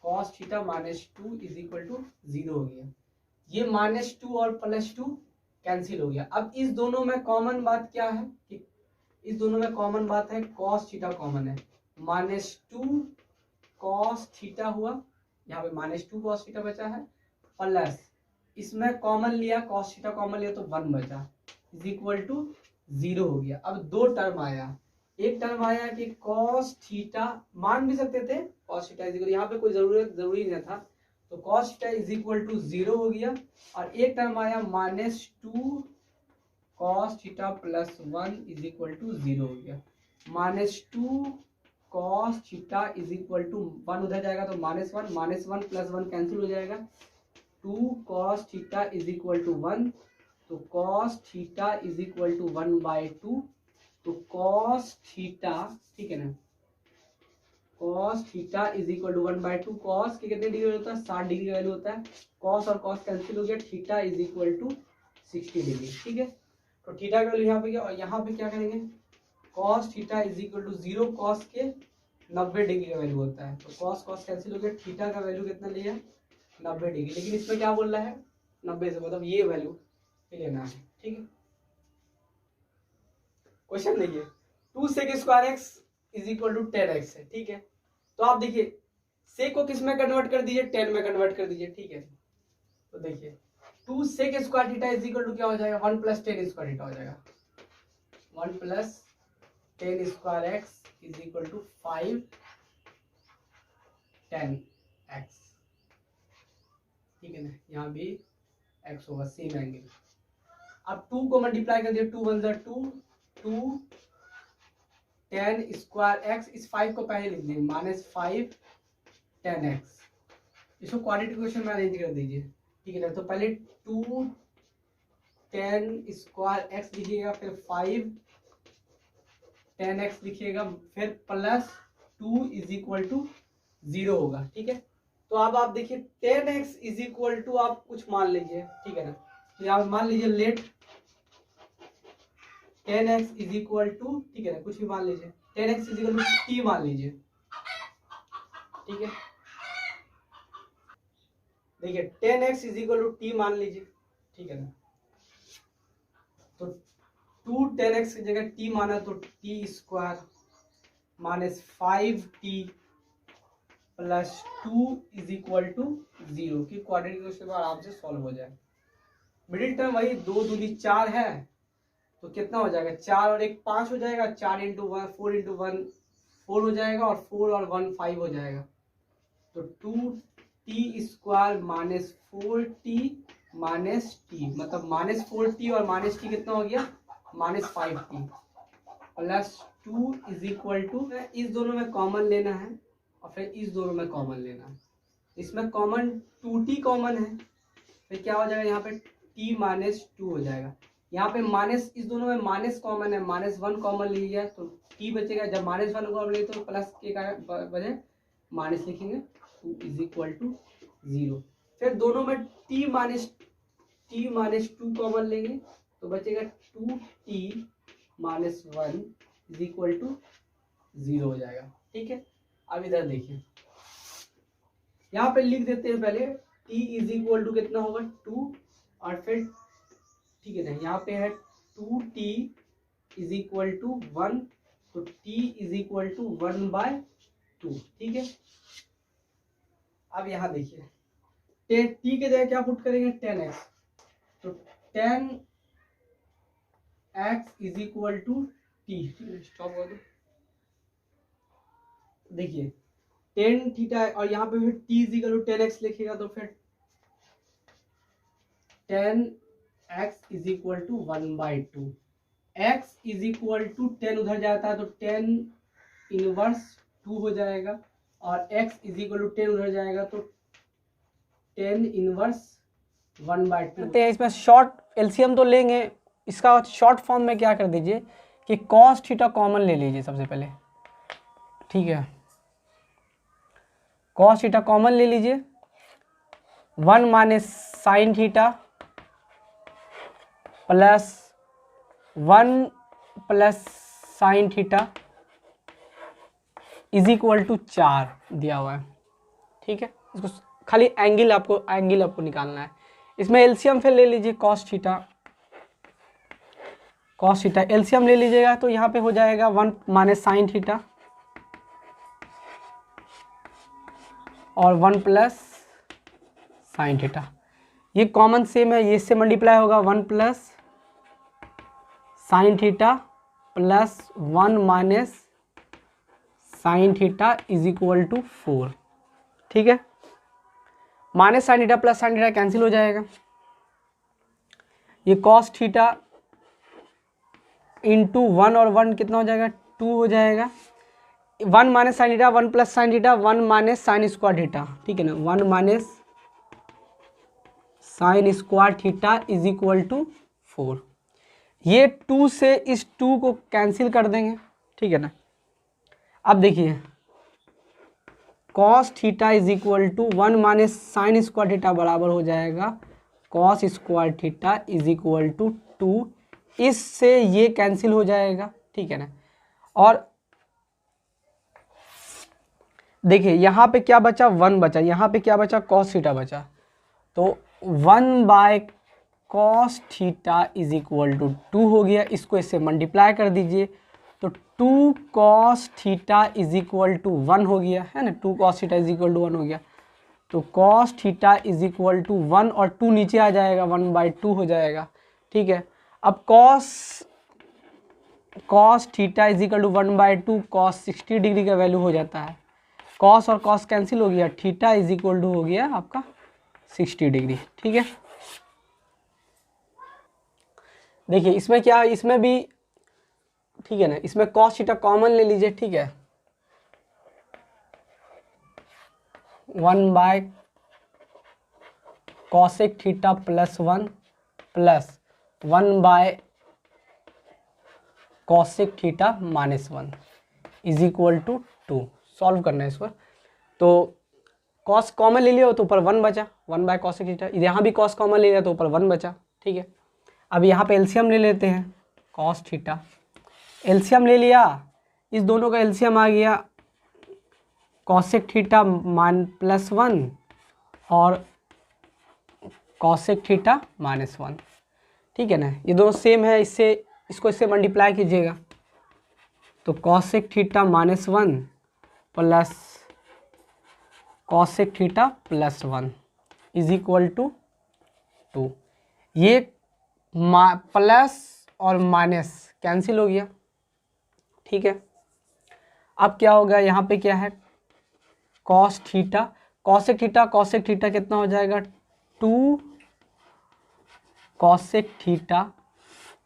cos theta minus 2 is equal to 0 हो गया। ये -2 और +2 कैंसिल हो गया। अब इस दोनों में कॉमन बात क्या है कि इस दोनों में कॉमन बात है cos थीटा कॉमन है, -2 cos थीटा हुआ, यहाँ पे -2 cos थीटा बचा है, प्लस इसमें कॉमन लिया cos थीटा कॉमन लिया तो 1 बचा, इज इक्वल टू 0 हो गया। अब दो टर्म आया, एक टर्म आया कि cos थीटा मान भी सकते थे, cos थीटा इज इक्वल, यहाँ पे कोई जरूरी नहीं था, तो cos theta is equal to 0 हो गया। और एक टर्म आया -2 cos theta plus 1 is equal to 0 हो गया। -2 cos theta is equal to 1 उधर जाएगा तो -1 प्लस 1 कैंसिल हो जाएगा, 2 cos theta is equal to 1, तो cos theta is equal to 1/2, तो cos थीटा, ठीक है ना, cos theta is equal to 1/2, cos के कितने डिग्री होता है 60 डिग्री का वैल्यू होता है, cos और cos कैंसिल हो गया, theta is equal to 60 degree, ठीक है। तो थीटा का वैल्यू यहाँ पे क्या, और यहाँ पे क्या करेंगे cos theta is equal to 0, cos के 90 डिग्री का वैल्यू होता है, तो cos cos कैंसिल हो गया, थीटा का वैल्यू कितना लिया 90 डिग्री, लेकिन इसमें क्या बोल रहा है 90 से, मतलब ये वैल्यू लेना है, ठीक है। क्वेश्चन देखिए, 2 sec square x is equal to 10x है, ठीक है। तो आप देखिए sec को किस में कन्वर्ट कर दीजिए, 10 में कन्वर्ट कर दीजिए, ठीक है। तो देखिए 2 sec square theta is equal to क्या हो जाएगा 1 + 10 स्क्वायर थीटा हो जाएगा, 1 + 10 square x is equal to 5 10x, ठीक है ना, यहाँ भी x होगा सेम एंगल। अब 2 को मल्टीप्लाई कर दिया, 2 1 2, 2 10 स्क्वायर x, इस 5 को पहले लिख दीजिए -5 10x, इसको क्वाड्रेटिक इक्वेशन में अरेंज कर दीजिए, ठीक है ना। तो पहले 2 10 स्क्वायर x लिखिएगा, फिर 5 10x लिखिएगा, फिर प्लस 2 इज इक्वल टू 0 होगा, ठीक है। तो अब आप देखिए 10x इज इक्वल टू आप कुछ मान लीजिए, ठीक है ना, तो यहाँ मान लीजिए late 10x is equal to, ठीक है ना, कुछ भी मान लीजिए 10x is equal to t मान लीजिए, ठीक है। देखिए 10x is equal to t मान लीजिए, ठीक है ना। तो 2 10x की जगह t माना तो t square -5t plus 2 is equal to 0 की क्वाड्रेटिक इक्वेशन आराम से सॉल्व हो जाए। मिडिल टर्म वही 2 दूनी 4 है, तो कितना हो जाएगा 4 और 1 5 हो जाएगा, 4 × 1 4 × 1 4 हो जाएगा, और 4 और 1 5 हो जाएगा, तो 2t square -4t minus T, मतलब -4t और माइनस टी कितना हो गया, -5t plus 2 is equal to, इस दोनों में कॉमन लेना है और फिर इस दोनों में कॉमन लेना है। इसमें कॉमन 2t कॉमन है, फिर क्या हो जाएगा यहाँ पे t -2 हो जाएगा। यहाँ पे माइनस, इस दोनों में माइनस कॉमन है, -1 कॉमन लिया तो t बचेगा। जब -1 कॉमन ले तो प्लस के बजाय माइनस लिखेंगे, 2 इज इक्वल टू 0। फिर दोनों में t -2 कॉमन लेंगे तो बचेगा 2t -1 इज इक्वल टू 0 हो जाएगा। ठीक है, अब इधर देखिए, यहाँ पे लिख देते हैं पहले t इज इक्वल टू कितना होगा 2 और फिर ठीक है ना, यहाँ पे है 2t इज इक्वल टू 1, तो t इज इक्वल टू 1/2। ठीक है, अब यहाँ देखिए t के जगह क्या पुट करेंगे 10x, तो 10x is equal to t। Stop कर दो, देखिए 10 थीटा और यहाँ पे फिर t is equal to 10x लिखेगा तो फिर 10x is equal to 1/2। x is equal to 10 उधर जाता है तो 10 इनवर्स 2 हो जाएगा और x इज इक्वल टू 10 उधर जाएगा तो 10 इनवर्स 1/2। इसमें शॉर्ट एलसीएम तो लेंगे, इसका शॉर्ट फॉर्म में क्या कर दीजिए कि कॉस थीटा कॉमन ले लीजिए सबसे पहले। ठीक है, कॉस थीटा कॉमन ले लीजिए, 1 minus sine theta plus 1 plus sine theta is equal to 4 दिया हुआ है। ठीक है, इसको खाली एंगल आपको निकालना है। इसमें एलसीएम फिर ले लीजिए कॉस थीटा एलसीएम ले लीजिएगा तो यहाँ पे हो जाएगा 1 माइनस साइन थीटा और 1 प्लस साइन थीटा, ये कॉमन सेम है, ये इससे मल्टीप्लाई होगा 1 plus sine theta plus 1 minus sine theta is equal to 4। ठीक है, minus sine theta plus sine theta cancel हो जाएगा, ये कॉस थीटा इंटू 1 और 1 कितना हो जाएगा 2 हो जाएगा, 1 minus sine theta 1 plus sine theta 1 minus sine square theta. ठीक है ना, 1 minus sine square theta is equal to 4। ये 2 से इस 2 को कैंसिल कर देंगे। ठीक है ना, अब देखिए cos theta is equal to 1 minus sine square theta बराबर हो जाएगा cos square theta is equal to 2, इससे ये कैंसिल हो जाएगा। ठीक है ना, और देखिए यहाँ पे क्या बचा 1 बचा, यहाँ पे क्या बचा कॉस थीटा बचा, तो 1 cos theta is equal to 2 हो गया। इसको इससे मल्टीप्लाई कर दीजिए तो 2 cos theta is equal to 1 हो गया, है ना, 2 cos theta is equal to 1 हो गया। तो cos theta is equal to 1 और 2 नीचे आ जाएगा, 1/2 हो जाएगा। ठीक है, अब cos theta is equal to 1/2 cos 60 degree का वैल्यू हो जाता है, कॉस और कॉस कैंसिल हो गया, थीटा इज इक्वल टू हो गया आपका 60 डिग्री। ठीक है, देखिए इसमें क्या, इसमें भी ठीक है ना, इसमें कॉस थीटा कॉमन ले लीजिए। ठीक है, 1 cosec theta plus 1 plus 1 cosec theta minus 1 is equal to 2। Solve करना है इसको, तो कॉस कॉमन ले लिया तो ऊपर 1 बचा, 1 कॉसेक थीटा, यहाँ भी कॉस कॉमन ले लिया तो ऊपर 1 बचा। ठीक है, अब यहाँ पे एलसीएम ले लेते हैं, कॉस थीटा एलसीएम ले लिया, इस दोनों का एलसीएम आ गया कॉसेक थीटा प्लस 1 और कॉसेक थीटा माइनस 1। ठीक है ना, ये दोनों सेम है, इसको इससे मल्टीप्लाई कीजिएगा तो cosec theta minus 1 plus cosec theta plus 1 is equal to 2। ये प्लस और माइनस कैंसिल हो गया। ठीक है, अब क्या होगा, यहाँ पे क्या है कॉस थीटा कॉसेक थीटा कितना हो जाएगा 2 कॉसेक थीटा,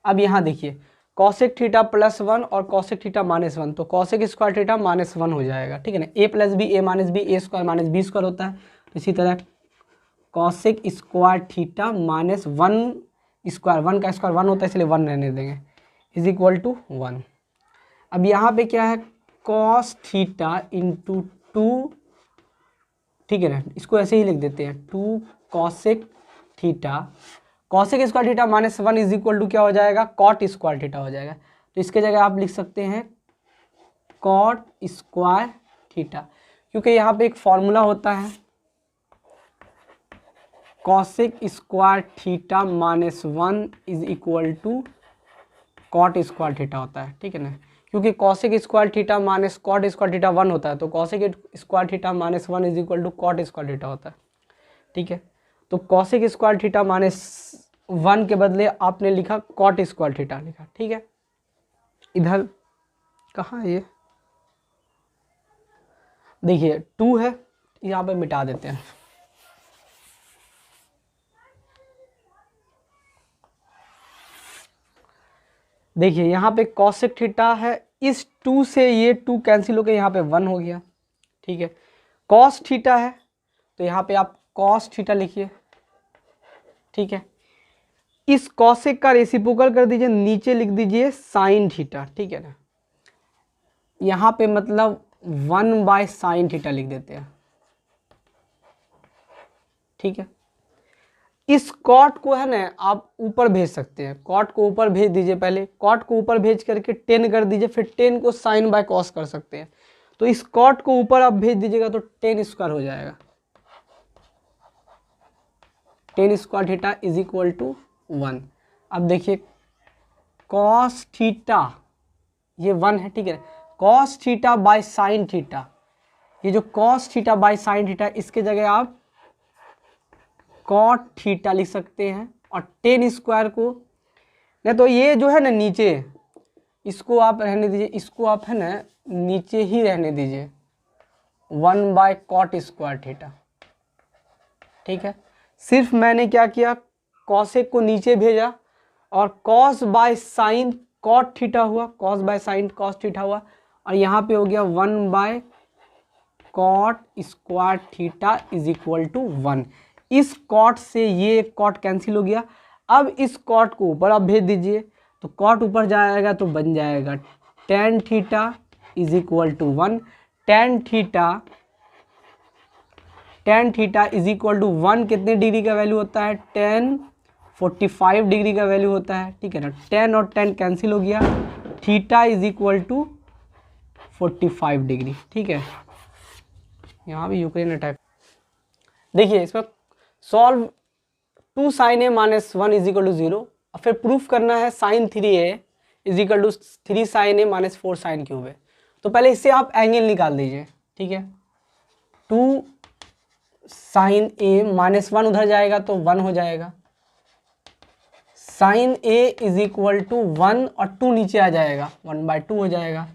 अब यहाँ देखिए कॉसेक थीटा +1 और कॉसेक थीटा -1, तो कॉसेक स्क्वायर थीटा -1 हो जाएगा, ठीक है ना। a + b a square -b square होता है, तो इसी तरह कॉसेक स्क्वायर थीटा -1 स्क्वायर, 1 का स्क्वायर 1 होता है इसलिए 1 रहने देंगे, = 1। अब यहाँ पे क्या है, कॉस थीटा इंटू 2, ठीक है ना, इसको ऐसे ही लिख देते हैं 2 cosec theta, cosec square theta -1 = क्या हो जाएगा, कॉट स्क्वायर थीटा हो जाएगा। तो इसके जगह आप लिख सकते हैं कॉट स्क्वायर थीटा, क्योंकि यहाँ पे एक फॉर्मूला होता है cosec square theta -1 = cot square theta होता है, ठीक है ना, क्योंकि cosec square theta minus cot square theta 1 होता है, तो cosec square theta -1 = cot square theta होता है, ठीक है। तो कॉसेक स्क्वायर थीटा -1 के बदले आपने लिखा कॉट स्क्वायर थीटा लिखा, ठीक है। इधर कहाँ है ये, देखिए 2 है, यहाँ पे मिटा देते हैं। देखिए यहाँ पे कॉसेक थीटा है, इस 2 से ये 2 कैंसिल होकर यहाँ पे 1 हो गया, ठीक है। कॉस थीटा है तो यहाँ पे आप कॉस थीटा लिखिए, ठीक है। इस कॉसेक का रेसिप्रोकल कर दीजिए, नीचे लिख दीजिए साइन थीटा, ठीक है ना। यहाँ पे मतलब 1/sin थीटा लिख देते हैं, ठीक है। इस कॉट को है ना आप ऊपर भेज सकते हैं, कॉट को ऊपर भेज दीजिए, पहले कॉट को ऊपर भेज करके 10 कर दीजिए, फिर 10 को साइन बाय कॉस कर सकते हैं। तो इस कॉट को ऊपर आप भेज दीजिएगा तो 10 स्क्वायर हो जाएगा, 10 स्क्वायर थीटा = 1। अब देखिए कॉस थीटा ये 1 है, ठीक है। Cos theta by sine theta, ये जो cos theta by sine theta, इसके जगह आप कॉट थीटा लिख सकते हैं, और 10 स्क्वायर को नहीं तो ये जो है ना नीचे, इसको आप रहने दीजिए, इसको आप है ना नीचे ही रहने दीजिए, 1/cot स्क्वायर थीटा, ठीक है। सिर्फ मैंने क्या किया, कॉसेक को नीचे भेजा और cos by sin cot theta हुआ, cos by sin cos theta हुआ, और यहाँ पे हो गया 1/cot स्क्वायर थीटा = 1। इस कॉट से ये कॉट कैंसिल हो गया। अब इस कॉट को ऊपर आप भेज दीजिए, तो कॉट ऊपर जाएगा तो बन जाएगा tan थीटा = 1, tan थीटा = 1 कितने डिग्री का वैल्यू होता है, tan 45 डिग्री का वैल्यू होता है, ठीक है ना। tan और tan कैंसिल हो गया, थीटा = 45 डिग्री, ठीक है। यहाँ भी यूक्रेन अटैक, देखिए इसमें सॉल्व 2 sin a - 1 = 0, और फिर प्रूफ करना है sin 3a = 3 sin a - 4 sin cube है। तो पहले इससे आप एंगल निकाल दीजिए, ठीक है। 2 sin a - 1 उधर जाएगा तो 1 हो जाएगा, sin a = 1 और 2 नीचे आ जाएगा, 1/2 हो जाएगा।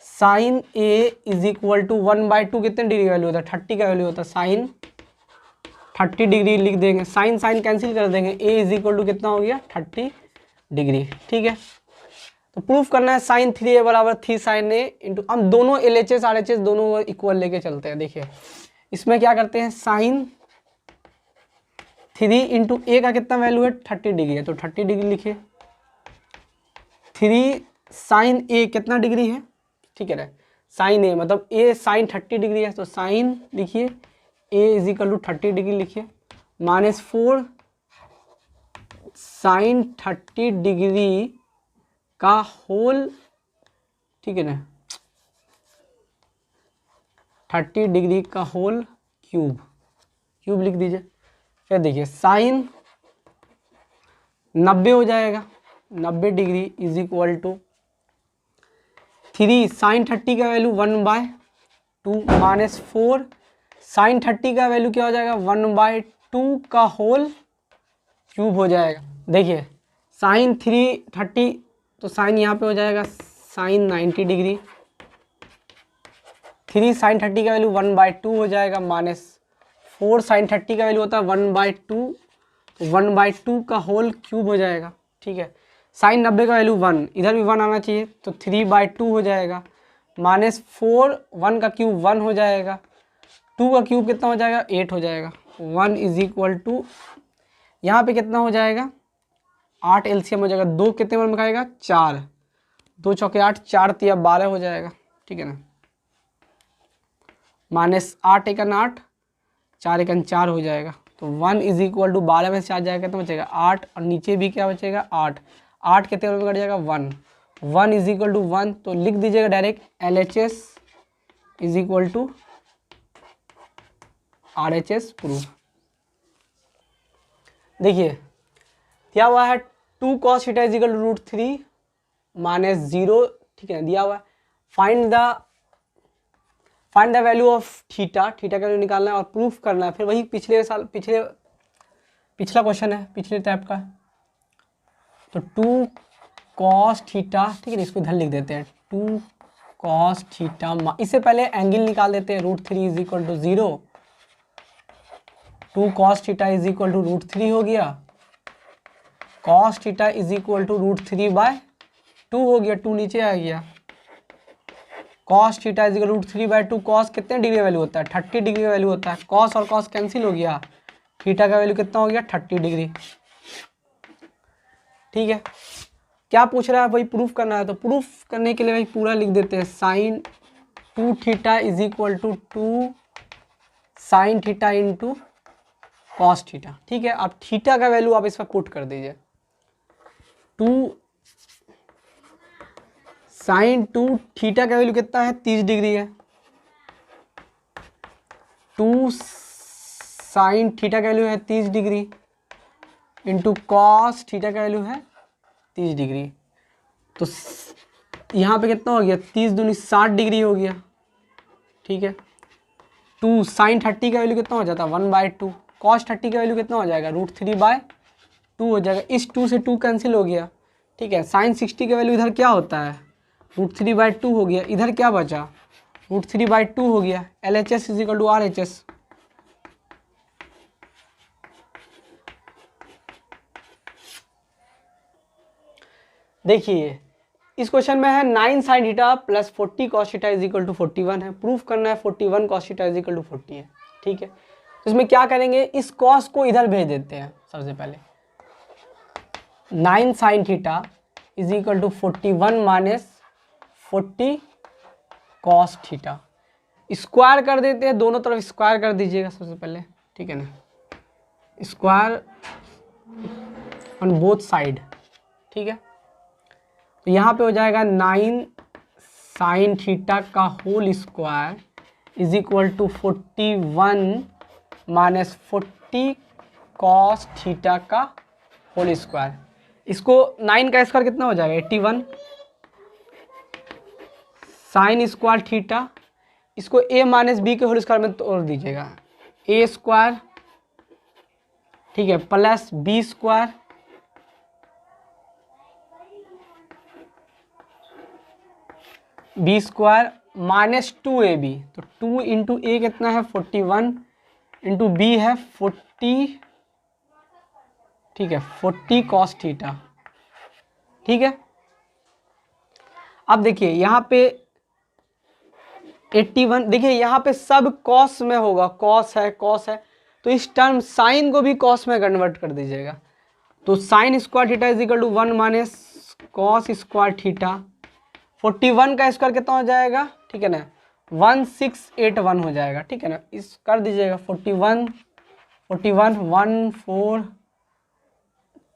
sin a = 1/2 कितने डिग्री का वैल्यू होता है, 30 का वैल्यू होता है, sin 30 डिग्री लिख देंगे, साइन साइन कैंसिल कर देंगे, a = कितना हो गया, 30 डिग्री, ठीक है। तो प्रूफ करना है sin 3a = 3 sin a into, हम दोनों LHS RHS दोनों इक्वल लेके चलते हैं। देखिए इसमें क्या करते हैं, sin 3 इंटू a का कितना वैल्यू है, 30 डिग्री है, तो 30 डिग्री लिखिए। 3 sin a कितना डिग्री है, ठीक है ना, sin a मतलब a sin 30 डिग्री है, तो sin लिखिए a = 30 डिग्री लिखिए, -4 sin 30 डिग्री का होल, ठीक है ना, 30 डिग्री का होल क्यूब लिख दीजिए। फिर देखिए sin 90 हो जाएगा, 90 डिग्री = 3 sin 30 का वैल्यू 1/2 -4 sin 30 का वैल्यू क्या हो जाएगा, 1/2 का होल क्यूब हो जाएगा। देखिए sin 30 तो साइन यहाँ पे हो जाएगा sin 90 डिग्री, 3 sin 30 का वैल्यू 1/2 हो जाएगा, -4 sin 30 का वैल्यू होता है 1/2, तो 1/2 का होल क्यूब हो जाएगा। ठीक है, साइन 90 का वैल्यू 1, इधर भी 1 आना चाहिए, तो 3/2 हो जाएगा। -4, 1 का क्यूब 1 हो जाएगा, 2 का क्यूब कितना हो जाएगा 8 हो जाएगा। 1 इज इक्वल टू यहाँ पे कितना हो जाएगा 8 एलसीएम हो जाएगा। 2 कितने बार में खाएगा 4, 2 चौके 8, 4 तिया 12 हो जाएगा। ठीक है ना, -8 एकन 8, 4 एकन 4 हो जाएगा। तो 1 इज इक्वल टू 12 में से 4 जाएगा कितना बचेगा 8, और नीचे भी क्या बचेगा 8, 8 कितने बार में कट जाएगा 1, 1 इज इक्वल टू 1, तो लिख दीजिएगा direct LHS is equal to RHS proof. देखिए दिया हुआ है 2 cos theta is equal to √3 -0। ठीक है, दिया हुआ है find the value of theta, theta का वैल्यू निकालना है और प्रूफ करना है। फिर वही पिछला क्वेश्चन है, पिछले टाइप का। तो 2 cos थीटा, ठीक है, इसको इधर लिख देते हैं 2 cos थीटा। इससे पहले एंगल निकाल देते हैं √3 is equal to 0। 2 cos theta is equal to √3 हो गया, cos theta is equal to √3/2 हो गया, 2 नीचे आ गया। cos theta is equal to √3/2, cos कितने डिग्री का वैल्यू होता है 30 डिग्री का वैल्यू होता है। cos और cos कैंसिल हो गया, थीटा का वैल्यू कितना हो गया 30 डिग्री। ठीक है, क्या पूछ रहा है वही प्रूफ करना है, तो प्रूफ करने के लिए वही पूरा लिख देते हैं sin 2 theta is equal to 2 sin theta into cos theta. ठीक है, अब थीटा का वैल्यू आप इस पर पुट कर दीजिए, 2 sin 2 थीटा का वैल्यू कितना है 30 डिग्री है, 2 sin थीटा का वैल्यू है 30 डिग्री इंटू cos थीटा का वैल्यू है 30 डिग्री। तो यहाँ पे कितना हो गया 30 दूनी 60 डिग्री हो गया। ठीक है, 2 sin 30 का वैल्यू कितना हो जाता है 1/2, cos 30 का वैल्यू कितना हो जाएगा √3/2 हो जाएगा। इस 2 से 2 कैंसिल हो गया। ठीक है, sin 60 का वैल्यू इधर क्या होता है √3/2 हो गया, इधर क्या बचा √3/2 हो गया। LHS is equal to RHS। देखिए इस क्वेश्चन में है 9 sin theta plus 40 cos theta is equal to 41 है, प्रूफ करना है 41 cos theta is equal to 40 है। ठीक है, तो इसमें क्या करेंगे, इस cos को इधर भेज देते हैं। सबसे पहले 9 sin theta is equal to 41 minus 40 cos theta, square कर देते हैं, दोनों तरफ स्क्वायर कर दीजिएगा सबसे पहले। ठीक है ना, स्क्वायर ऑन बोथ साइड। ठीक है, तो यहाँ पे हो जाएगा 9 sin थीटा का whole square is equal to 41 minus 40 cos theta का होल स्क्वायर। इसको 9 का स्क्वायर कितना हो जाएगा 81 sin स्क्वायर थीटा, इसको a माइनस बी के होल स्क्वायर में तोड़ दीजिएगा, a स्क्वायर, ठीक है, plus B square B square minus 2ab, तो 2 इंटू ए कितना है 41 इंटू बी है 40। ठीक है, 40 cos थीटा। ठीक है, अब देखिए यहाँ पे 81, देखिए यहाँ पे सब cos में होगा, cos है तो इस टर्म साइन को भी cos में कन्वर्ट कर दीजिएगा। तो sign square theta is equal to 1 minus cos square theta, 41 का स्क्वायर कितना हो जाएगा, ठीक है ना 1681 हो जाएगा। ठीक है ना, इस कर दीजिएगा 41 1 4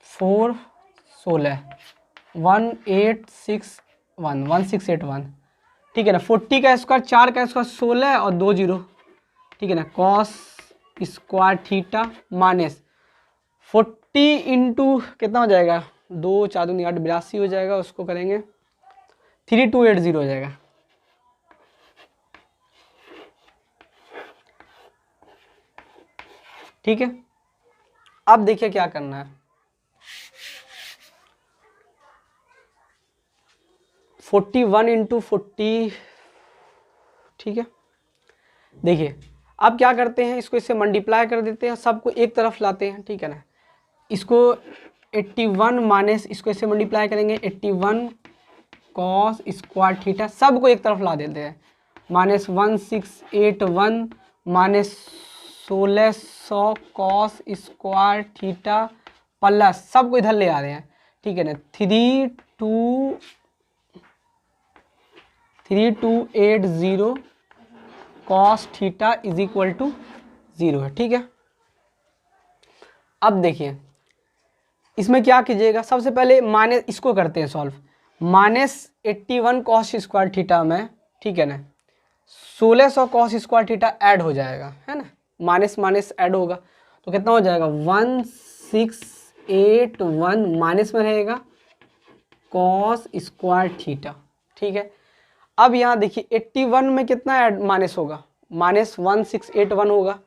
4 16 1681। ठीक है ना, 40 का स्क्वायर 4 का स्क्वायर 16 और 2 0। ठीक है ना, cos square theta minus 40 into कितना हो जाएगा 2 4 2 8 82 हो जाएगा, उसको करेंगे 3280 हो जाएगा। ठीक है, अब देखिए क्या करना है, 41 इंटू 40। ठीक है, देखिए अब क्या करते हैं, इसको इससे मल्टीप्लाई कर देते हैं, सबको एक तरफ लाते हैं। ठीक है ना, इसको 81 माइनस इसको इससे मल्टीप्लाई करेंगे 81 कॉस स्क्वायर थीटा, सबको एक तरफ ला देते हैं, -1681 minus 1600 cos square theta plus सबको इधर ले आ रहे हैं, ठीक है ना, 3280 cos theta is equal to 0 है, ठीक है। अब देखिए इसमें क्या कीजिएगा, सबसे पहले माइनस इसको करते हैं सॉल्व, -81 कॉस स्क्वायर थीटा में, ठीक है ना, 1600 कॉस स्क्वायर थीटा ऐड हो जाएगा, है ना, माइनस माइनस ऐड होगा तो कितना हो जाएगा 1681 माइनस में रहेगा कॉस स्क्वायर थीटा, ठीक है। अब यहाँ देखिए 81 में कितना ऐड माइनस होगा, -1681 होगा,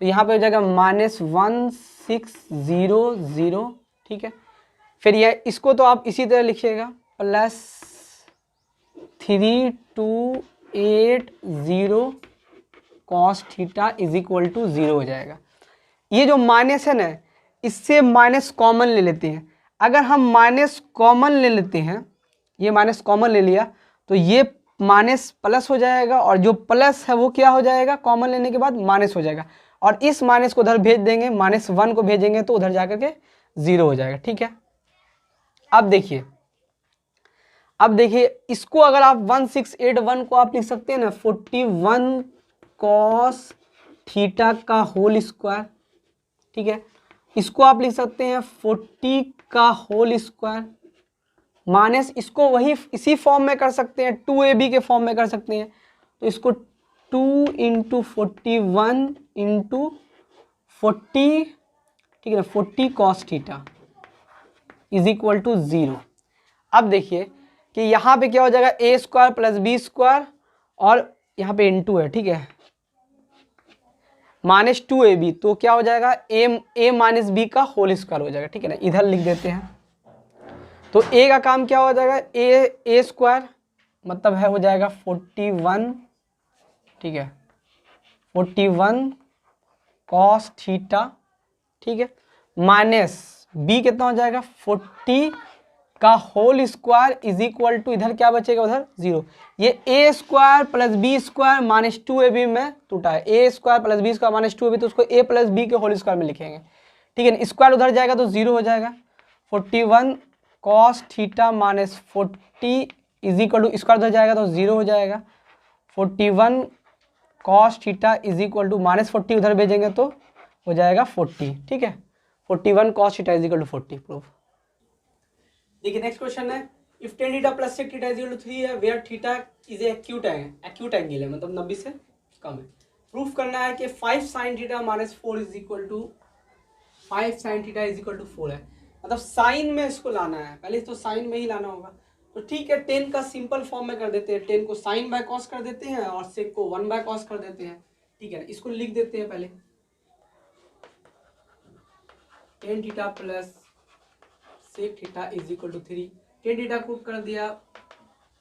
तो यहाँ पे हो जाएगा -1600, ठीक है। फिर यह इसको तो आप इसी तरह लिखिएगा +3280 cos theta is equal to 0 हो जाएगा। ये जो माइनस है ना, इससे माइनस कॉमन ले लेते हैं, अगर हम माइनस कॉमन ले लेते हैं, ये माइनस कॉमन ले लिया तो ये माइनस प्लस हो जाएगा, और जो प्लस है वो क्या हो जाएगा, कॉमन लेने के बाद माइनस हो जाएगा, और इस माइनस को उधर भेज देंगे, -1 को भेजेंगे तो उधर जाकर के 0 हो जाएगा, ठीक है। अब देखिए इसको अगर आप 1681 को आप लिख सकते हैं ना 41 कॉस थीटा का होल स्क्वायर, ठीक है। इसको आप लिख सकते हैं 40 का होल स्क्वायर, माइनस इसको वही इसी फॉर्म में कर सकते हैं, 2ab के फॉर्म में कर सकते हैं, तो इसको 2 × 41 × 40, ठीक है ना, 40 cos theta is equal to 0। अब देखिए कि यहाँ पे क्या हो जाएगा, a square plus B square, और यहाँ पे इंटू है, ठीक है, -2ab, तो क्या हो जाएगा a माइनस बी का होल स्क्वायर हो जाएगा, ठीक है ना, इधर लिख देते हैं। तो a का काम क्या हो जाएगा, a स्क्वायर मतलब है हो जाएगा 41, ठीक है, 41 कॉस थीटा, ठीक है, माइनस b कितना हो जाएगा 40 का whole square is equal to, इधर क्या बचेगा, उधर 0। ये a square plus B square -2ab में टूटा है, a square plus B square -2ab, तो उसको a प्लस बी के होल स्क्वायर में लिखेंगे, ठीक है। स्क्वायर उधर जाएगा तो 0 हो जाएगा, 41 cos theta -40 is equal to, square उधर जाएगा तो 0 हो जाएगा, 41 cos theta is equal to -40 उधर भेजेंगे तो हो जाएगा 40, ठीक है, 41 cos theta is equal to 40 proof. देखिए नेक्स्ट क्वेश्चन है, if tan theta plus sec theta is equal to 3 है, where theta is acute angle है, मतलब 90 से कम है। प्रूफ करना है कि 5 sin theta -4 is equal to 5 sin theta is equal to 4 है, मतलब साइन में इसको लाना है, पहले तो साइन में ही लाना होगा, तो ठीक है, 10 का सिंपल फॉर्म में कर देते हैं, 10 को साइन बाय कॉस कर देते हैं और sec को 1 बाय कॉस कर देते हैं, ठीक है, इसको लिख देते हैं पहले, tan theta plus sec theta is equal to 3, tan theta को कर दिया,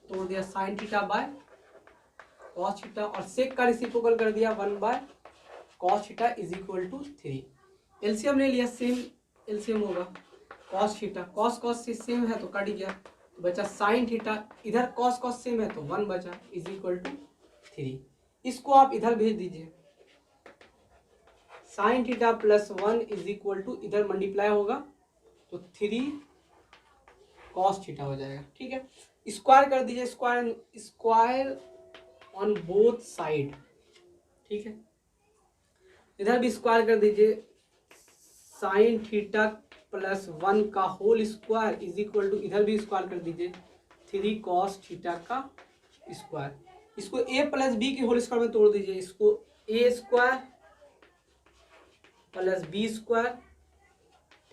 तोड़ दिया sin theta by cos theta, और sec का रेसिप्रोकल कर दिया 1 by cos theta is equal to 3। LCM ले लिया, सेम एलसीएम होगा, cos थीटा cos से सेम है तो कट गया, तो बचा sin थीटा, इधर cos सेम है तो 1 बचा इज इक्वल टू 3। इसको आप इधर भेज दीजिए, sin theta plus 1 is equal to, इधर मल्टीप्लाई होगा तो 3 cos थीटा हो जाएगा, ठीक है। स्क्वायर कर दीजिए, स्क्वायर ऑन बोथ साइड, ठीक है, इधर भी स्क्वायर कर दीजिए, sin थीटा प्लस 1 का whole square is equal to, इधर भी स्क्वायर कर दीजिए 3 cos थीटा का स्क्वायर, इसको a प्लस बी के होल स्क्वायर में तोड़ दीजिए, इसको a square plus B square,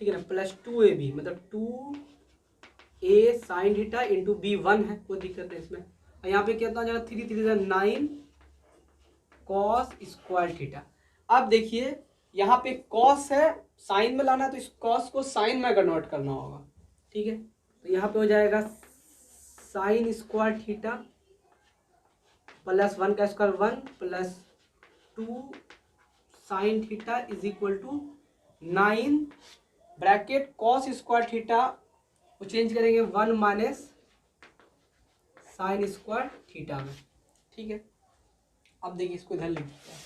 ठीक है ना, प्लस 2ab, मतलब 2a sign theta into B 1 है, कोई दिक्कत नहीं इसमें, और यहाँ पे कितना हो जाएगा 3 3 9 कॉस स्क्वायर थीटा। अब देखिए यहाँ पे कॉस है, साइन में लाना है तो इस कॉस को साइन में कन्वर्ट करना होगा, ठीक है, तो यहाँ पे हो जाएगा साइन स्क्वायर थीटा प्लस 1 का square 1 plus 2 sine theta is equal to 9 bracket cos square theta को चेंज करेंगे 1 माइनस साइन स्क्वायर थीटा में, ठीक है। अब देखिए इसको इधर लिख देते हैं,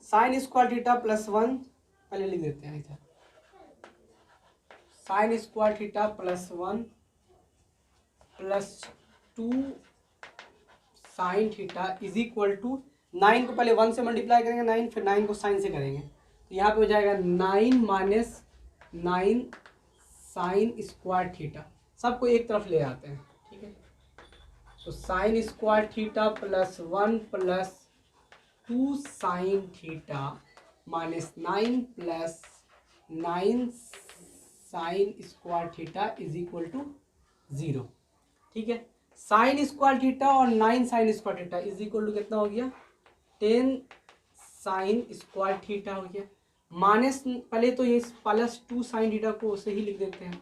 साइन स्क्वायर थीटा प्लस 1 पहले लिख देते हैं इधर, sine square theta plus 1 plus 2 sine theta is equal to 9 को पहले 1 से मल्टीप्लाई करेंगे 9, फिर 9 को साइन से करेंगे, तो यहाँ पे हो जाएगा 9 माइनस 9 साइन स्क्वायर थीटा, सबको एक तरफ ले आते हैं, ठीक है। तो sign square theta plus 1 plus 2 sine theta minus 9 plus 9 sine square theta is equal to 0, ठीक है। साइन स्क्वायर थीटा और 9 sine square theta is equal to कितना हो गया 10 साइन स्क्वायर थीटा हो गया, माइनस पहले तो ये प्लस 2 साइन थीटा को उसे ही लिख देते हैं,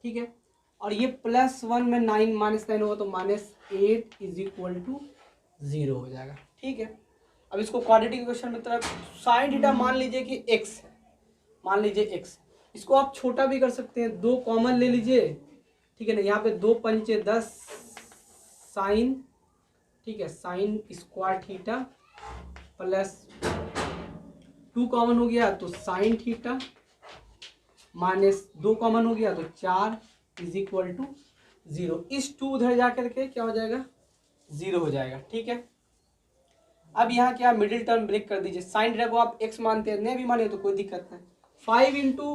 ठीक है। और ये प्लस 1 में 9 माइनस 9 होगा तो माइनस 8 इज इक्वल टू 0 हो जाएगा, ठीक है। अब इसको क्वाड्रेटिक इक्वेशन में तरफ साइन थीटा मान लीजिए कि x है, मान लीजिए x, इसको आप छोटा भी कर सकते हैं, 2 कॉमन ले लीजिए, ठीक है ना। यहाँ पे 2 पंचे 10 साइन, ठीक है, sine square theta plus 2 common हो गया तो साइन थीटा माइनस 2 कॉमन हो गया तो 4 इज इक्वल टू 0। इस 2 उधर जा करके क्या हो जाएगा 0 हो जाएगा, ठीक है। अब यहाँ क्या मिडिल टर्म ब्रेक कर दीजिए, साइन थीटा को आप x मानते हैं, नहीं भी माने तो कोई दिक्कत नहीं। 5 इंटू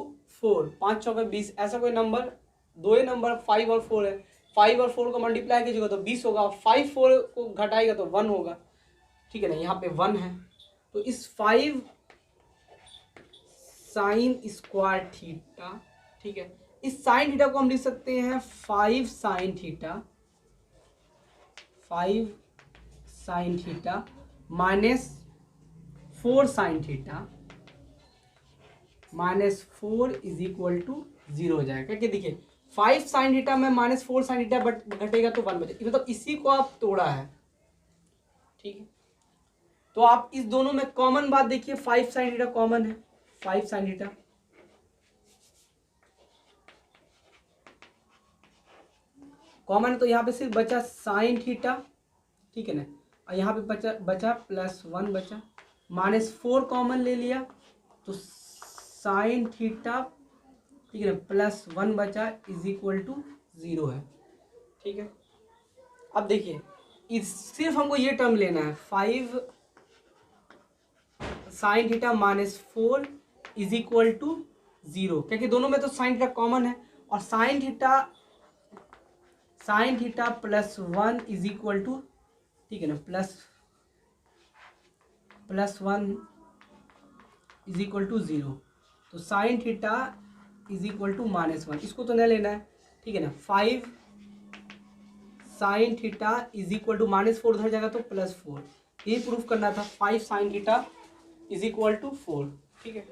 4, 5 चौके 20, ऐसा कोई नंबर, दो ही नंबर 5 और 4 है, 5 और 4 को मल्टीप्लाई कीजिएगा तो 20 होगा, 5 4 को घटाएगा तो 1 होगा, ठीक है ना। यहाँ पे 1 है तो इस 5 साइन स्क्वायर थीटा, ठीक है, इस साइन थीटा को हम लिख सकते हैं 5 sine theta, 5 sine theta minus 4 sine theta minus 4 is equal to 0 हो जाएगा। क्या देखिए 5 साइन थीटा में माइनस 4 साइन थीटा बट घटेगा तो 1 बचेगा, मतलब इसी को आप तोड़ा है, ठीक है। तो आप इस दोनों में कॉमन बात देखिए, 5 साइन थीटा कॉमन है, 5 साइन थीटा कॉमन है तो यहाँ पे सिर्फ बचा साइन थीटा, ठीक है ना। और यहाँ पे बचा प्लस 1 बचा, माइनस 4 कॉमन ले लिया तो साइन थीटा, ठीक है ना, प्लस 1 बचा इज इक्वल टू 0 है, ठीक है। अब देखिए सिर्फ हमको ये टर्म लेना है, 5 sine theta minus 4 is equal to 0, क्योंकि दोनों में तो साइन थीटा कॉमन है, और sine theta plus 1 is equal to, ठीक है ना, प्लस 1 इज इक्वल टू 0, तो sine theta is equal to minus 1, इसको तो नहीं लेना है, ठीक है ना। 5 sine theta is equal to minus 4 उधर जाएगा तो प्लस 4, यही प्रूफ करना था, 5 sine theta is equal to 4, ठीक है।